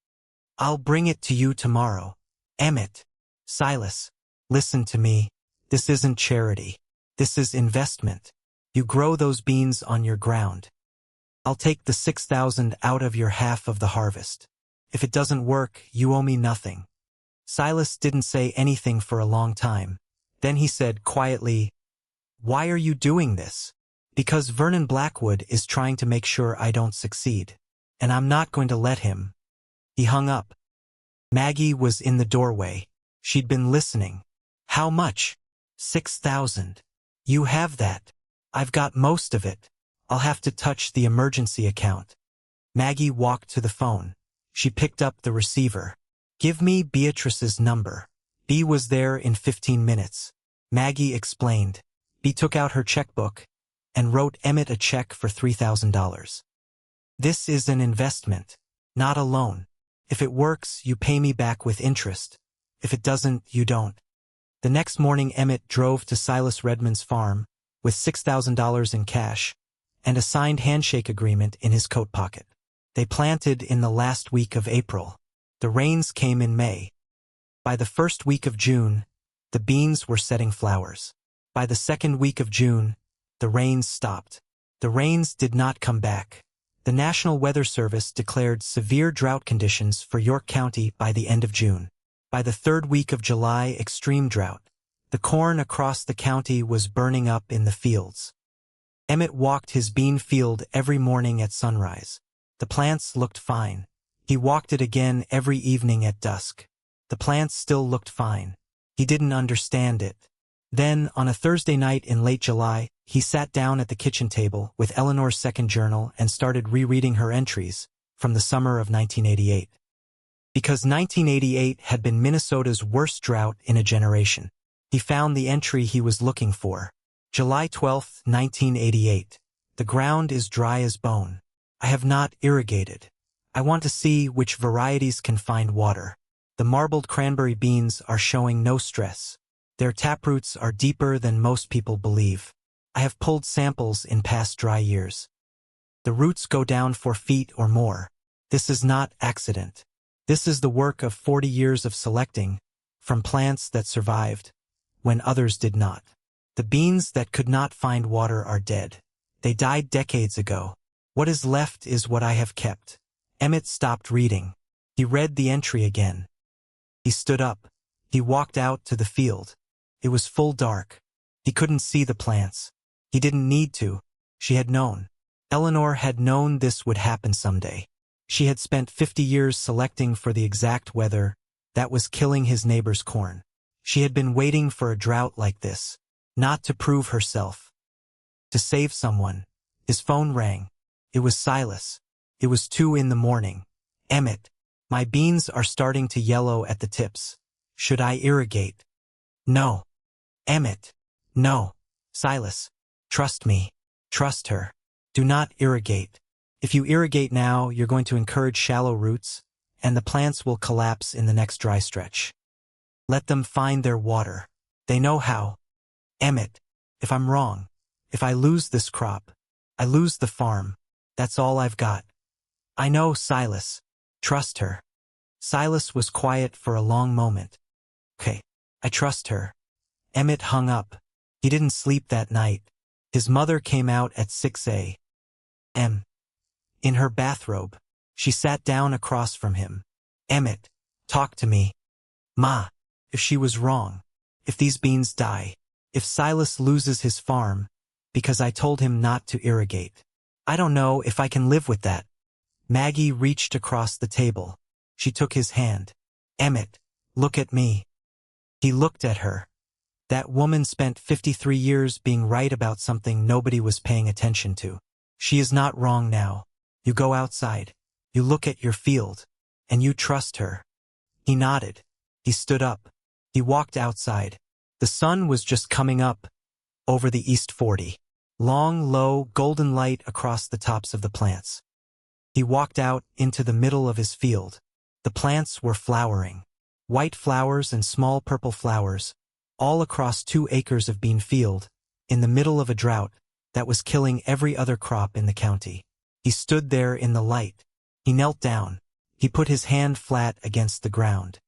"I'll bring it to you tomorrow." "Emmett." "Silas, listen to me. This isn't charity. This is investment. You grow those beans on your ground. I'll take the $6,000 out of your half of the harvest. If it doesn't work, you owe me nothing." Silas didn't say anything for a long time. Then he said quietly, "Why are you doing this?" "Because Vernon Blackwood is trying to make sure I don't succeed. And I'm not going to let him." He hung up. Maggie was in the doorway. She'd been listening. "How much?" $6,000. "You have that." "I've got most of it. I'll have to touch the emergency account." Maggie walked to the phone. She picked up the receiver. "Give me Beatrice's number." Bea was there in 15 minutes. Maggie explained. Bea took out her checkbook and wrote Emmett a check for $3,000. "This is an investment, not a loan. If it works, you pay me back with interest. If it doesn't, you don't." The next morning, Emmett drove to Silas Redmond's farm with $6,000 in cash and a signed handshake agreement in his coat pocket. They planted in the last week of April. The rains came in May. By the first week of June, the beans were setting flowers. By the second week of June, the rains stopped. The rains did not come back. The National Weather Service declared severe drought conditions for York County by the end of June. By the third week of July, extreme drought. The corn across the county was burning up in the fields. Emmett walked his bean field every morning at sunrise. The plants looked fine. He walked it again every evening at dusk. The plants still looked fine. He didn't understand it. Then, on a Thursday night in late July, he sat down at the kitchen table with Eleanor's second journal and started rereading her entries from the summer of 1988. Because 1988 had been Minnesota's worst drought in a generation. He found the entry he was looking for. July 12, 1988. "The ground is dry as bone. I have not irrigated. I want to see which varieties can find water. The marbled cranberry beans are showing no stress. Their taproots are deeper than most people believe. I have pulled samples in past dry years. The roots go down 4 feet or more. This is not accident. This is the work of 40 years of selecting from plants that survived when others did not. The beans that could not find water are dead. They died decades ago. What is left is what I have kept." Emmett stopped reading. He read the entry again. He stood up. He walked out to the field. It was full dark. He couldn't see the plants. He didn't need to. She had known. Eleanor had known this would happen someday. She had spent 50 years selecting for the exact weather that was killing his neighbor's corn. She had been waiting for a drought like this. Not to prove herself. To save someone. His phone rang. It was Silas. It was 2 in the morning. Emmett, my beans are starting to yellow at the tips. Should I irrigate? No. Emmett. No. Silas. Trust me. Trust her. Do not irrigate. If you irrigate now, you're going to encourage shallow roots, and the plants will collapse in the next dry stretch. Let them find their water. They know how. Emmett, if I'm wrong, if I lose this crop, I lose the farm. That's all I've got. I know, Silas. Trust her. Silas was quiet for a long moment. Okay, I trust her. Emmett hung up. He didn't sleep that night. His mother came out at 6 a.m. In her bathrobe. She sat down across from him. Emmett, talk to me. Ma, if she was wrong, if these beans die, if Silas loses his farm, because I told him not to irrigate. I don't know if I can live with that. Maggie reached across the table. She took his hand. Emmett, look at me. He looked at her. That woman spent 53 years being right about something nobody was paying attention to. She is not wrong now. You go outside. You look at your field. And you trust her. He nodded. He stood up. He walked outside. The sun was just coming up over the East 40. Long, low, golden light across the tops of the plants. He walked out into the middle of his field. The plants were flowering. White flowers and small purple flowers, all across 2 acres of bean field, in the middle of a drought that was killing every other crop in the county. He stood there in the light. He knelt down. He put his hand flat against the ground.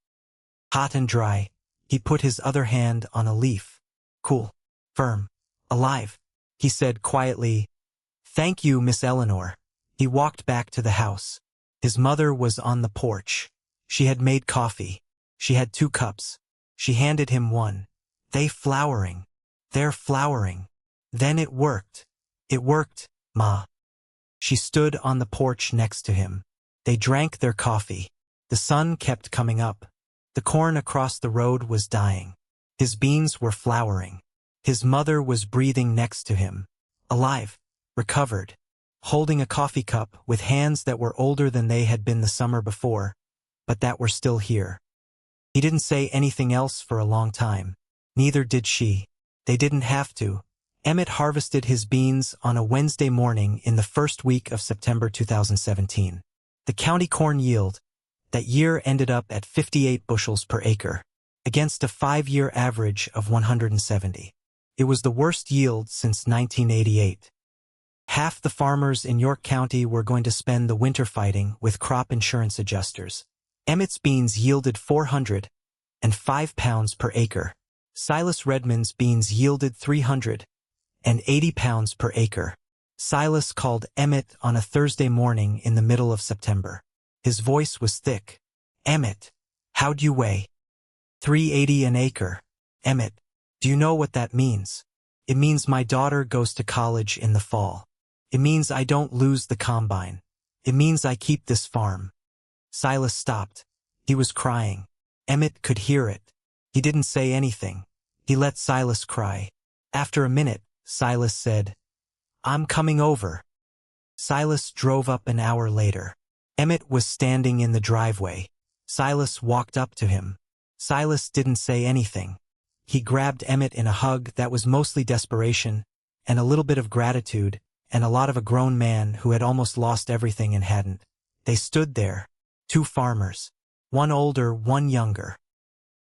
Hot and dry, he put his other hand on a leaf. Cool, firm, alive. He said quietly, "Thank you, Miss Eleanor." He walked back to the house. His mother was on the porch. She had made coffee. She had 2 cups. She handed him one. They're flowering. Then it worked. It worked, Ma. She stood on the porch next to him. They drank their coffee. The sun kept coming up. The corn across the road was dying. His beans were flowering. His mother was breathing next to him. Alive. Recovered. Holding a coffee cup with hands that were older than they had been the summer before, but that were still here. He didn't say anything else for a long time. Neither did she. They didn't have to. Emmett harvested his beans on a Wednesday morning in the first week of September 2017. The county corn yield that year ended up at 58 bushels per acre, against a 5-year average of 170. It was the worst yield since 1988. Half the farmers in York County were going to spend the winter fighting with crop insurance adjusters. Emmett's beans yielded 405 pounds per acre. Silas Redmond's beans yielded 380 pounds per acre. Silas called Emmett on a Thursday morning in the middle of September. His voice was thick. Emmett, how'd you weigh? 380 an acre. Emmett, do you know what that means? It means my daughter goes to college in the fall. It means I don't lose the combine. It means I keep this farm. Silas stopped. He was crying. Emmett could hear it. He didn't say anything. He let Silas cry. After a minute, Silas said, "I'm coming over." Silas drove up an hour later. Emmett was standing in the driveway. Silas walked up to him. Silas didn't say anything. He grabbed Emmett in a hug that was mostly desperation, and a little bit of gratitude, and a lot of a grown man who had almost lost everything and hadn't. They stood there, 2 farmers, one older, one younger.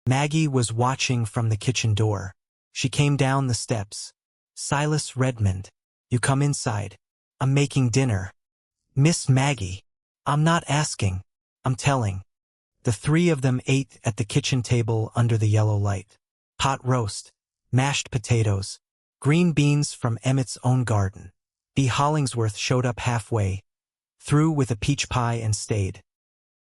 Maggie was watching from the kitchen door. She came down the steps. "Silas Redmond, you come inside. I'm making dinner." "Miss Maggie, I'm not asking, I'm telling." The 3 of them ate at the kitchen table under the yellow light. Pot roast, mashed potatoes, green beans from Emmett's own garden. B. Hollingsworth showed up halfway, through with a peach pie and stayed.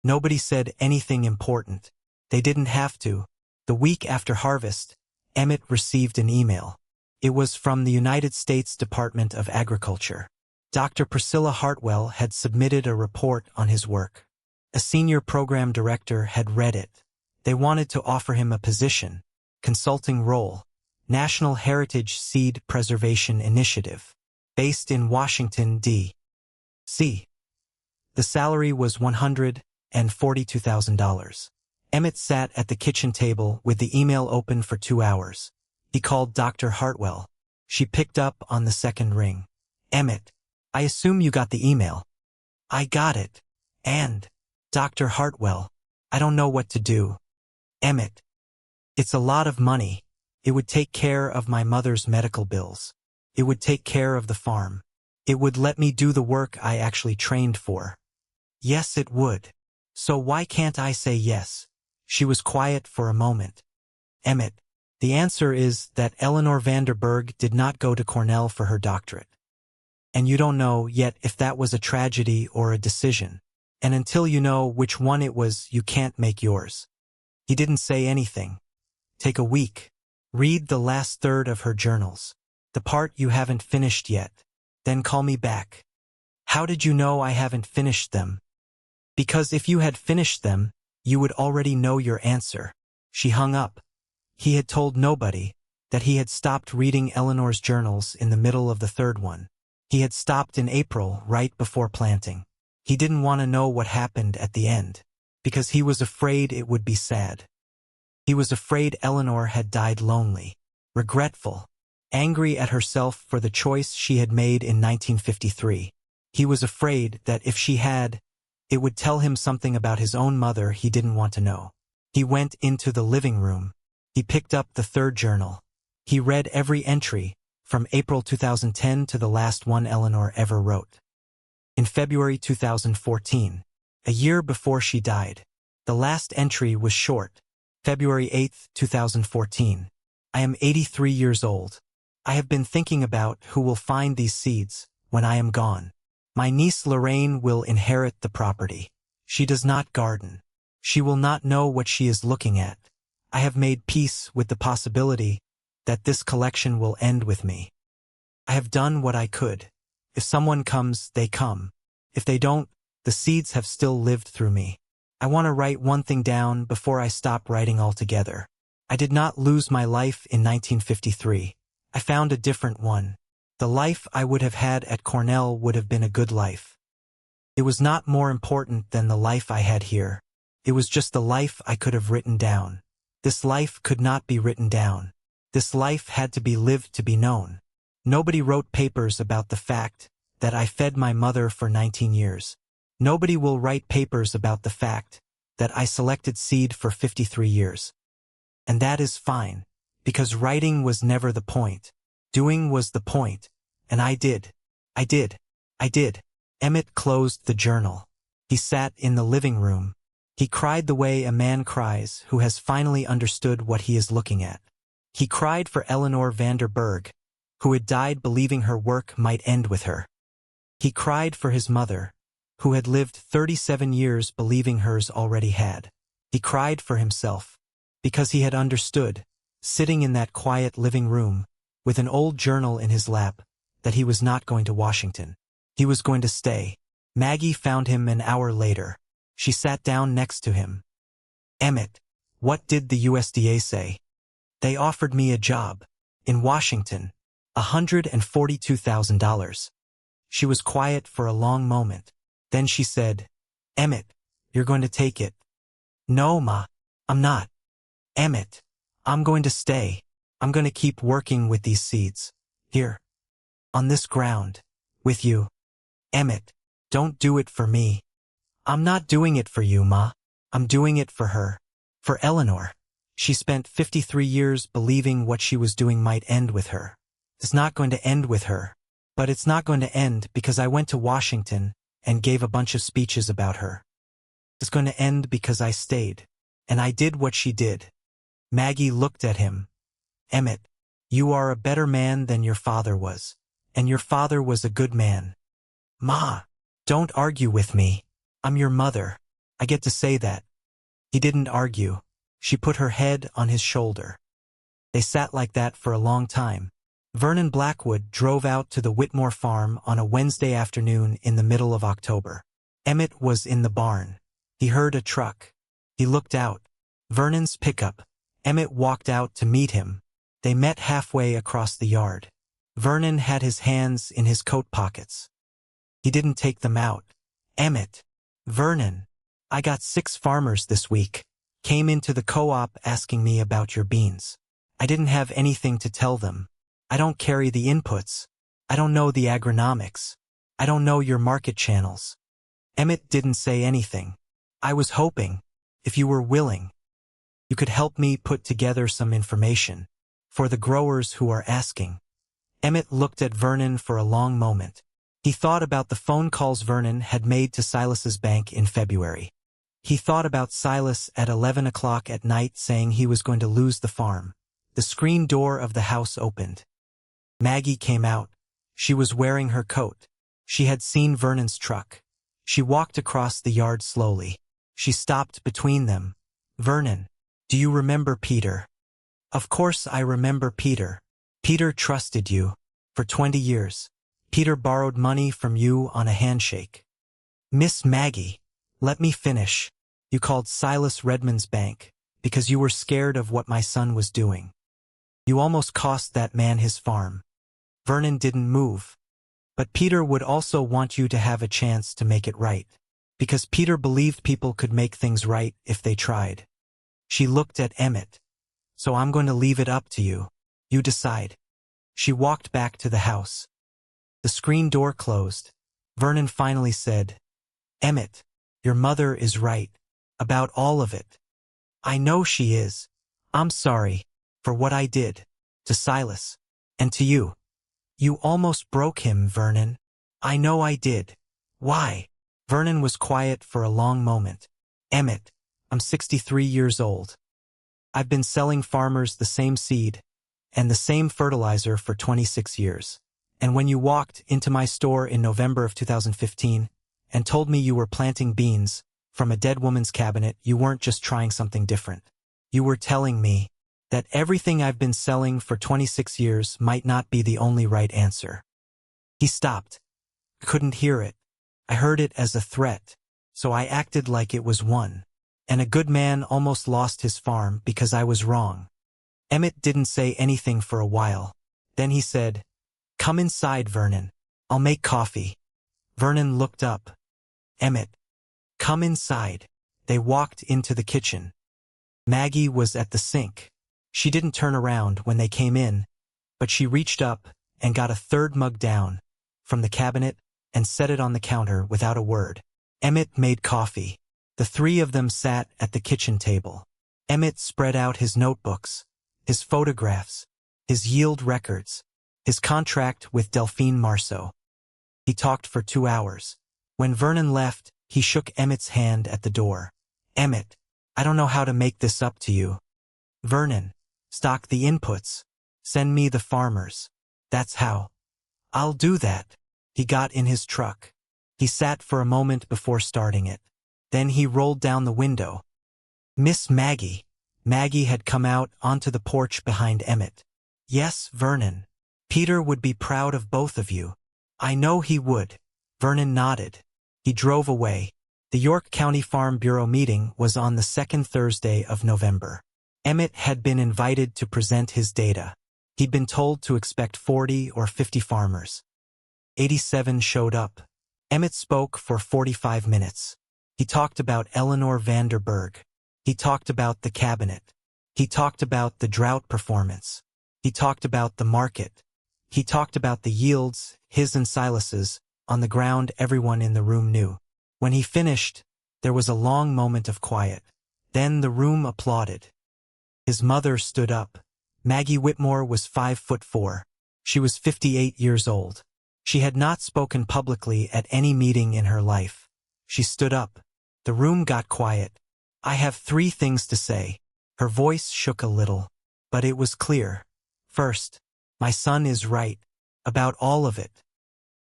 Nobody said anything important. They didn't have to. The week after harvest, Emmett received an email. It was from the United States Department of Agriculture. Dr. Priscilla Hartwell had submitted a report on his work. A senior program director had read it. They wanted to offer him a position, consulting role, National Heritage Seed Preservation Initiative, based in Washington, D.C. The salary was $142,000. Emmett sat at the kitchen table with the email open for 2 hours. He called Dr. Hartwell. She picked up on the second ring. Emmett, I assume you got the email. I got it. And, Dr. Hartwell, I don't know what to do. Emmett, it's a lot of money. It would take care of my mother's medical bills. It would take care of the farm. It would let me do the work I actually trained for. Yes, it would. So why can't I say yes? She was quiet for a moment. Emmett, the answer is that Eleanor Van Der Berg did not go to Cornell for her doctorate. And you don't know yet if that was a tragedy or a decision. And until you know which one it was, you can't make yours. He didn't say anything. Take a week. Read the last third of her journals. The part you haven't finished yet. Then call me back. How did you know I haven't finished them? Because if you had finished them, you would already know your answer. She hung up. He had told nobody that he had stopped reading Eleanor's journals in the middle of the third one. He had stopped in April, right before planting. He didn't want to know what happened at the end, because he was afraid it would be sad. He was afraid Eleanor had died lonely, regretful, angry at herself for the choice she had made in 1953. He was afraid that if she had, it would tell him something about his own mother he didn't want to know. He went into the living room. He picked up the third journal. He read every entry, from April 2010 to the last one Eleanor ever wrote. In February 2014, a year before she died, the last entry was short. February 8, 2014. I am 83 years old. I have been thinking about who will find these seeds when I am gone. My niece Lorraine will inherit the property. She does not garden. She will not know what she is looking at. I have made peace with the possibility that this collection will end with me. I have done what I could. If someone comes, they come. If they don't, the seeds have still lived through me. I want to write one thing down before I stop writing altogether. I did not lose my life in 1953. I found a different one. The life I would have had at Cornell would have been a good life. It was not more important than the life I had here. It was just the life I could have written down. This life could not be written down. This life had to be lived to be known. Nobody wrote papers about the fact that I fed my mother for 19 years. Nobody will write papers about the fact that I selected seed for 53 years. And that is fine, because writing was never the point. Doing was the point, and I did. Emmett closed the journal. He sat in the living room. He cried the way a man cries who has finally understood what he is looking at. He cried for Eleanor Van Der Berg, who had died believing her work might end with her. He cried for his mother, who had lived 37 years believing hers already had. He cried for himself, because he had understood, sitting in that quiet living room, with an old journal in his lap, that he was not going to Washington. He was going to stay. Maggie found him an hour later. She sat down next to him. Emmett, what did the USDA say? They offered me a job. In Washington. $142,000. She was quiet for a long moment. Then she said, Emmett, you're going to take it. No, Ma, I'm not. Emmett, I'm going to stay. I'm going to keep working with these seeds. Here. On this ground. With you. Emmett, don't do it for me. I'm not doing it for you, Ma. I'm doing it for her. For Eleanor. She spent 53 years believing what she was doing might end with her. It's not going to end with her. But it's not going to end because I went to Washington and gave a bunch of speeches about her. It's going to end because I stayed. And I did what she did. Maggie looked at him. Emmett, you are a better man than your father was. And your father was a good man. Ma, don't argue with me. I'm your mother. I get to say that. He didn't argue. She put her head on his shoulder. They sat like that for a long time. Vernon Blackwood drove out to the Whitmore farm on a Wednesday afternoon in the middle of October. Emmett was in the barn. He heard a truck. He looked out. Vernon's pickup. Emmett walked out to meet him. They met halfway across the yard. Vernon had his hands in his coat pockets. He didn't take them out. Emmett. Vernon. I got 6 farmers this week. Came into the co-op asking me about your beans. I didn't have anything to tell them. I don't carry the inputs. I don't know the agronomics. I don't know your market channels. Emmett didn't say anything. I was hoping, if you were willing, you could help me put together some information for the growers who are asking. Emmett looked at Vernon for a long moment. He thought about the phone calls Vernon had made to Silas's bank in February. He thought about Silas at 11 o'clock at night saying he was going to lose the farm. The screen door of the house opened. Maggie came out. She was wearing her coat. She had seen Vernon's truck. She walked across the yard slowly. She stopped between them. Vernon, do you remember Peter? Of course I remember Peter. Peter trusted you. For 20 years. Peter borrowed money from you on a handshake. Miss Maggie, let me finish. You called Silas Redmond's bank because you were scared of what my son was doing. You almost cost that man his farm. Vernon didn't move. But Peter would also want you to have a chance to make it right, because Peter believed people could make things right if they tried. She looked at Emmett. So I'm going to leave it up to you. You decide. She walked back to the house. The screen door closed. Vernon finally said, Emmett, your mother is right. About all of it. I know she is. I'm sorry. For what I did. To Silas. And to you. You almost broke him, Vernon. I know I did. Why? Vernon was quiet for a long moment. Emmett, I'm 63 years old. I've been selling farmers the same seed and the same fertilizer for 26 years. And when you walked into my store in November of 2015 and told me you were planting beans from a dead woman's cabinet, you weren't just trying something different. You were telling me that everything I've been selling for 26 years might not be the only right answer. He stopped. I couldn't hear it. I heard it as a threat, so I acted like it was one. And a good man almost lost his farm because I was wrong. Emmett didn't say anything for a while. Then he said, Come inside, Vernon. I'll make coffee. Vernon looked up. Emmett, come inside. They walked into the kitchen. Maggie was at the sink. She didn't turn around when they came in, but she reached up and got a third mug down from the cabinet and set it on the counter without a word. Emmett made coffee. The 3 of them sat at the kitchen table. Emmett spread out his notebooks, his photographs, his yield records, his contract with Delphine Marceau. He talked for 2 hours. When Vernon left, he shook Emmett's hand at the door. Emmett, I don't know how to make this up to you. Vernon, stock the inputs. Send me the farmers. That's how. I'll do that. He got in his truck. He sat for a moment before starting it. Then he rolled down the window. Miss Maggie. Maggie had come out onto the porch behind Emmett. Yes, Vernon. Peter would be proud of both of you. I know he would. Vernon nodded. He drove away. The York County Farm Bureau meeting was on the 2nd Thursday of November. Emmett had been invited to present his data. He'd been told to expect 40 or 50 farmers. 87 showed up. Emmett spoke for 45 minutes. He talked about Eleanor Van Der Berg. He talked about the cabinet. He talked about the drought performance. He talked about the market. He talked about the yields, his and Silas's, on the ground everyone in the room knew. When he finished, there was a long moment of quiet. Then the room applauded. His mother stood up. Maggie Whitmore was 5'4". She was 58 years old. She had not spoken publicly at any meeting in her life. She stood up. The room got quiet. I have 3 things to say. Her voice shook a little, but it was clear. First, my son is right. About all of it.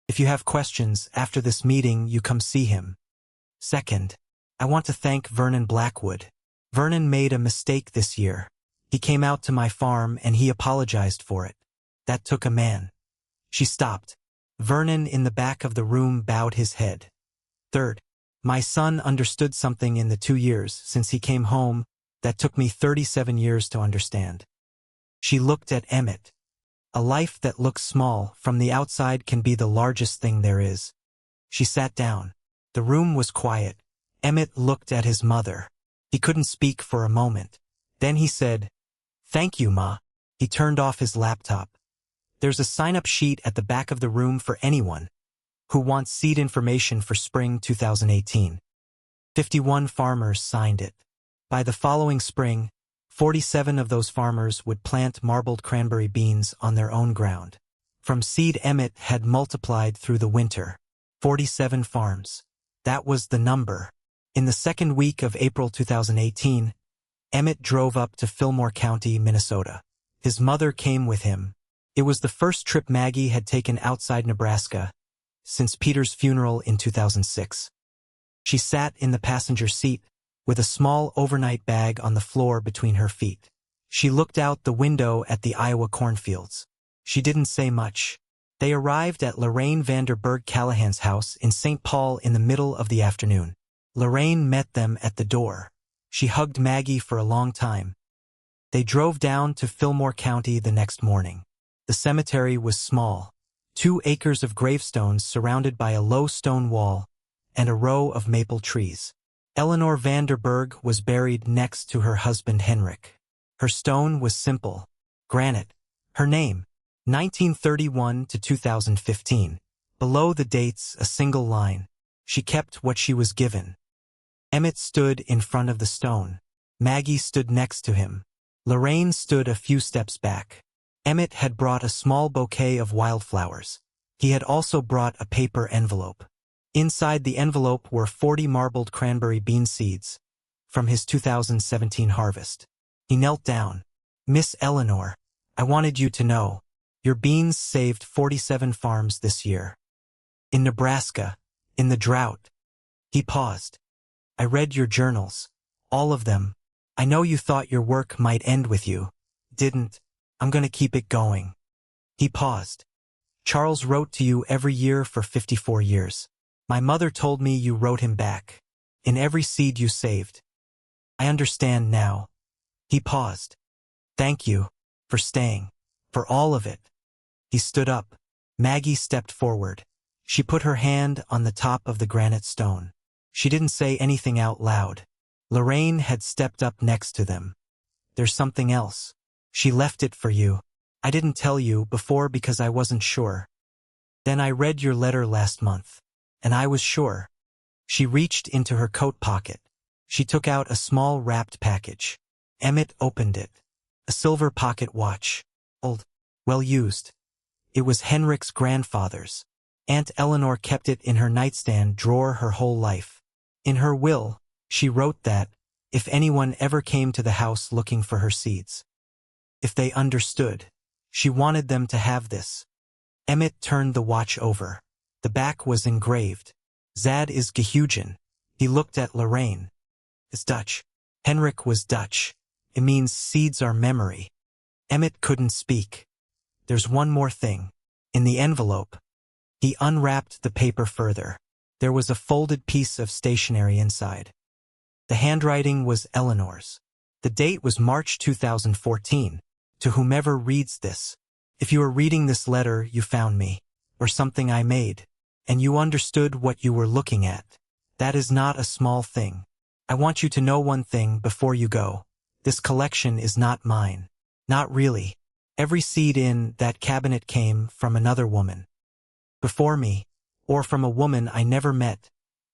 If you have questions after this meeting, you come see him. Second, I want to thank Vernon Blackwood. Vernon made a mistake this year. He came out to my farm and he apologized for it. That took a man. She stopped. Vernon in the back of the room bowed his head. Third, my son understood something in the 2 years since he came home that took me 37 years to understand. She looked at Emmett. A life that looks small from the outside can be the largest thing there is. She sat down. The room was quiet. Emmett looked at his mother. He couldn't speak for a moment. Then he said, "Thank you, Ma." He turned off his laptop. "There's a sign-up sheet at the back of the room for anyone who wants seed information for spring 2018. 51 farmers signed it. By the following spring, 47 of those farmers would plant marbled cranberry beans on their own ground. From seed Emmett had multiplied through the winter. 47 farms. That was the number. In the second week of April 2018, Emmett drove up to Fillmore County, Minnesota. His mother came with him. It was the first trip Maggie had taken outside Nebraska since Peter's funeral in 2006. She sat in the passenger seat with a small overnight bag on the floor between her feet. She looked out the window at the Iowa cornfields. She didn't say much. They arrived at Eleanor Van Der Berg Callahan's house in St. Paul in the middle of the afternoon. Lorraine met them at the door. She hugged Maggie for a long time. They drove down to Fillmore County the next morning. The cemetery was small. 2 acres of gravestones surrounded by a low stone wall and a row of maple trees. Eleanor Van Der Berg was buried next to her husband Henrik. Her stone was simple. Granite. Her name, 1931 to 2015. Below the dates, a single line. She kept what she was given. Emmett stood in front of the stone. Maggie stood next to him. Lorraine stood a few steps back. Emmett had brought a small bouquet of wildflowers. He had also brought a paper envelope. Inside the envelope were 40 marbled cranberry bean seeds from his 2017 harvest. He knelt down. "Miss Eleanor, I wanted you to know, your beans saved 47 farms this year. In Nebraska, in the drought." He paused. "I read your journals, all of them. I know you thought your work might end with you. Didn't. I'm going to keep it going." He paused. "Charles wrote to you every year for 54 years. My mother told me you wrote him back. In every seed you saved. I understand now." He paused. "Thank you for staying, for all of it." He stood up. Maggie stepped forward. She put her hand on the top of the granite stone. She didn't say anything out loud. Lorraine had stepped up next to them. "There's something else. She left it for you. I didn't tell you before because I wasn't sure. Then I read your letter last month, and I was sure." She reached into her coat pocket. She took out a small wrapped package. Emmett opened it. A silver pocket watch. Old, well used. It was Henrik's grandfather's. Aunt Eleanor kept it in her nightstand drawer her whole life. In her will, she wrote that, if anyone ever came to the house looking for her seeds, if they understood, she wanted them to have this. Emmett turned the watch over. The back was engraved. "Zad is Gehugen." He looked at Lorraine. "It's Dutch." Henrik was Dutch. It means seeds are memory. Emmett couldn't speak. "There's one more thing. In the envelope." He unwrapped the paper further. There was a folded piece of stationery inside. The handwriting was Eleanor's. The date was March 2014. "To whomever reads this. If you are reading this letter, you found me, or something I made, and you understood what you were looking at. That is not a small thing. I want you to know one thing before you go. This collection is not mine. Not really. Every seed in that cabinet came from another woman before me, or from a woman I never met,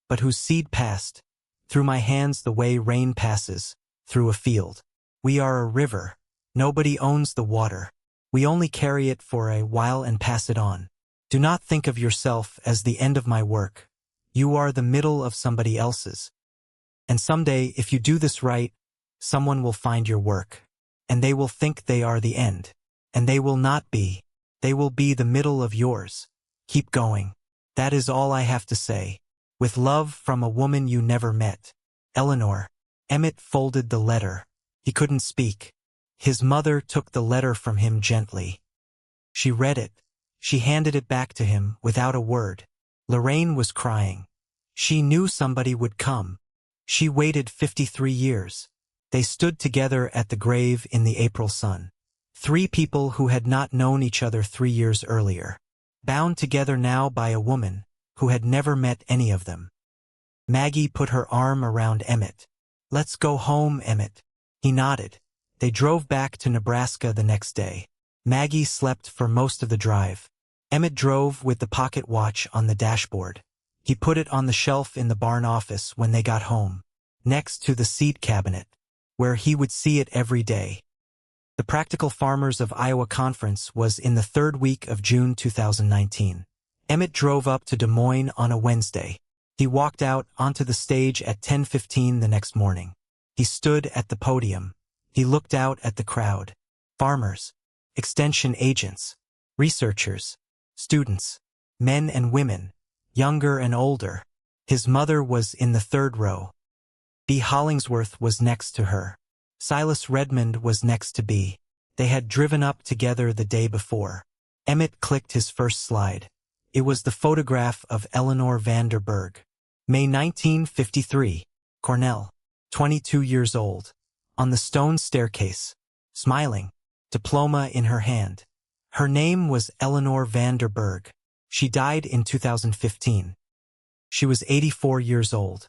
but whose seed passed through my hands the way rain passes through a field. We are a river. Nobody owns the water. We only carry it for a while and pass it on. Do not think of yourself as the end of my work. You are the middle of somebody else's. And someday, if you do this right, someone will find your work, and they will think they are the end. And they will not be. They will be the middle of yours. Keep going. That is all I have to say. With love from a woman you never met. Eleanor." Emmett folded the letter. He couldn't speak. His mother took the letter from him gently. She read it. She handed it back to him without a word. Lorraine was crying. She knew somebody would come. She waited 53 years. They stood together at the grave in the April sun. Three people who had not known each other 3 years earlier, bound together now by a woman who had never met any of them. Maggie put her arm around Emmett. "Let's go home, Emmett." He nodded. They drove back to Nebraska the next day. Maggie slept for most of the drive. Emmett drove with the pocket watch on the dashboard. He put it on the shelf in the barn office when they got home, next to the seed cabinet, where he would see it every day. The Practical Farmers of Iowa Conference was in the third week of June 2019. Emmett drove up to Des Moines on a Wednesday. He walked out onto the stage at 10:15 the next morning. He stood at the podium. He looked out at the crowd. Farmers, extension agents, researchers, students, men and women, younger and older. His mother was in the third row. B. Hollingsworth was next to her. Silas Redmond was next to B. They had driven up together the day before. Emmett clicked his first slide. It was the photograph of Eleanor Van Der Berg. May 1953, Cornell, 22 years old, on the stone staircase, smiling, diploma in her hand. Her name was Eleanor Van Der Berg. She died in 2015. She was 84 years old.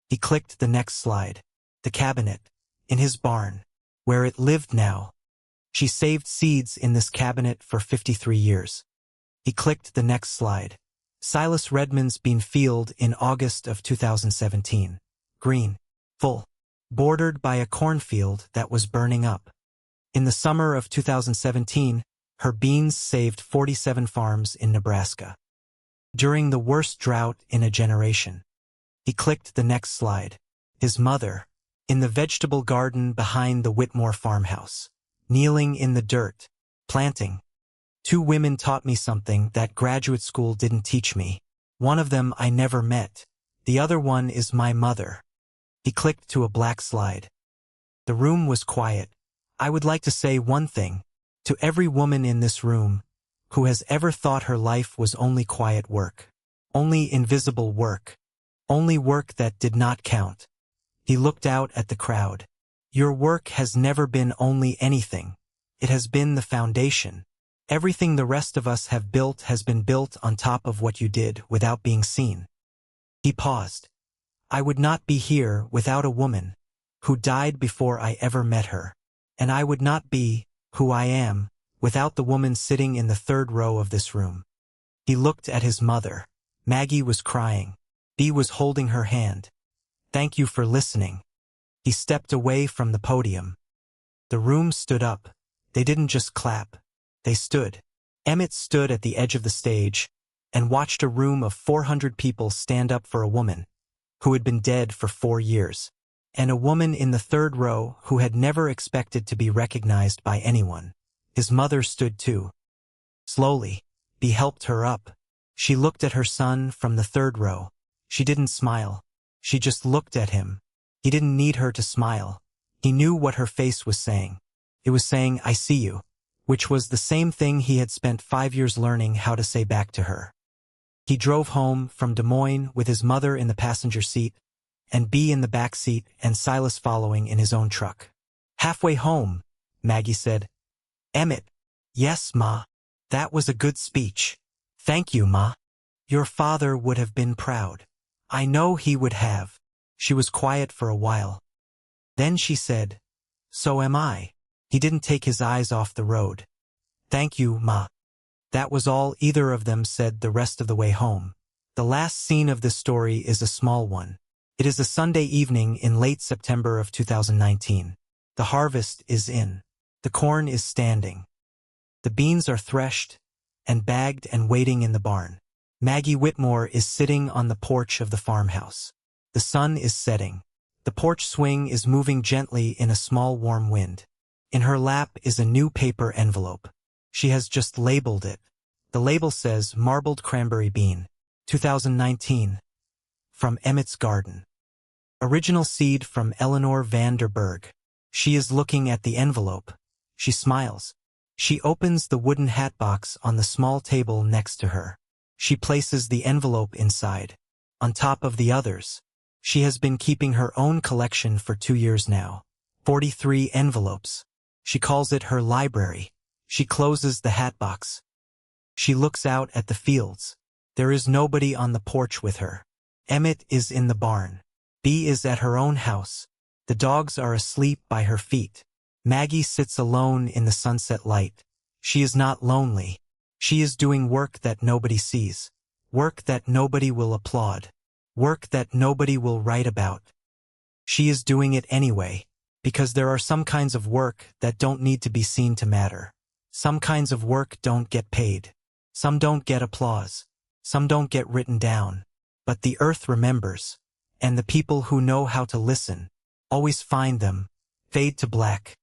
He clicked the next slide. The cabinet, in his barn, where it lived now. She saved seeds in this cabinet for 53 years. He clicked the next slide. Silas Redmond's bean field in August of 2017. Green, full, bordered by a cornfield that was burning up. In the summer of 2017, her beans saved 47 farms in Nebraska. During the worst drought in a generation. He clicked the next slide. His mother, in the vegetable garden behind the Whitmore farmhouse, kneeling in the dirt, planting. Two women taught me something that graduate school didn't teach me. One of them I never met. The other one is my mother. He clicked to a black slide. The room was quiet. I would like to say one thing to every woman in this room who has ever thought her life was only quiet work, only invisible work, only work that did not count. He looked out at the crowd. Your work has never been only anything. It has been the foundation. Everything the rest of us have built has been built on top of what you did without being seen. He paused. I would not be here without a woman who died before I ever met her. And I would not be who I am without the woman sitting in the third row of this room. He looked at his mother. Maggie was crying. Bea was holding her hand. Thank you for listening. He stepped away from the podium. The room stood up. They didn't just clap. They stood. Emmett stood at the edge of the stage and watched a room of 400 people stand up for a woman who had been dead for 4 years, and a woman in the third row who had never expected to be recognized by anyone. His mother stood too. Slowly, Bea helped her up. She looked at her son from the third row. She didn't smile. She just looked at him. He didn't need her to smile. He knew what her face was saying. It was saying, I see you, which was the same thing he had spent 5 years learning how to say back to her. He drove home from Des Moines with his mother in the passenger seat, and Bea in the back seat and Silas following in his own truck. Halfway home, Maggie said, Emmett, yes, Ma. That was a good speech. Thank you, Ma. Your father would have been proud. I know he would have. She was quiet for a while. Then she said, so am I. He didn't take his eyes off the road. Thank you, Ma. That was all either of them said the rest of the way home. The last scene of this story is a small one. It is a Sunday evening in late September of 2019. The harvest is in. The corn is standing. The beans are threshed and bagged and waiting in the barn. Maggie Whitmore is sitting on the porch of the farmhouse. The sun is setting. The porch swing is moving gently in a small warm wind. In her lap is a new paper envelope. She has just labeled it. The label says Marbled Cranberry Bean, 2019. From Emmett's Garden. Original seed from Eleanor Van Der Berg. She is looking at the envelope. She smiles. She opens the wooden hat box on the small table next to her. She places the envelope inside, on top of the others. She has been keeping her own collection for 2 years now. 43 envelopes. She calls it her library. She closes the hatbox. She looks out at the fields. There is nobody on the porch with her. Emmett is in the barn. Bee is at her own house. The dogs are asleep by her feet. Maggie sits alone in the sunset light. She is not lonely. She is doing work that nobody sees. Work that nobody will applaud. Work that nobody will write about. She is doing it anyway, because there are some kinds of work that don't need to be seen to matter. Some kinds of work don't get paid. Some don't get applause. Some don't get written down. But the earth remembers, and the people who know how to listen always find them, fade to black,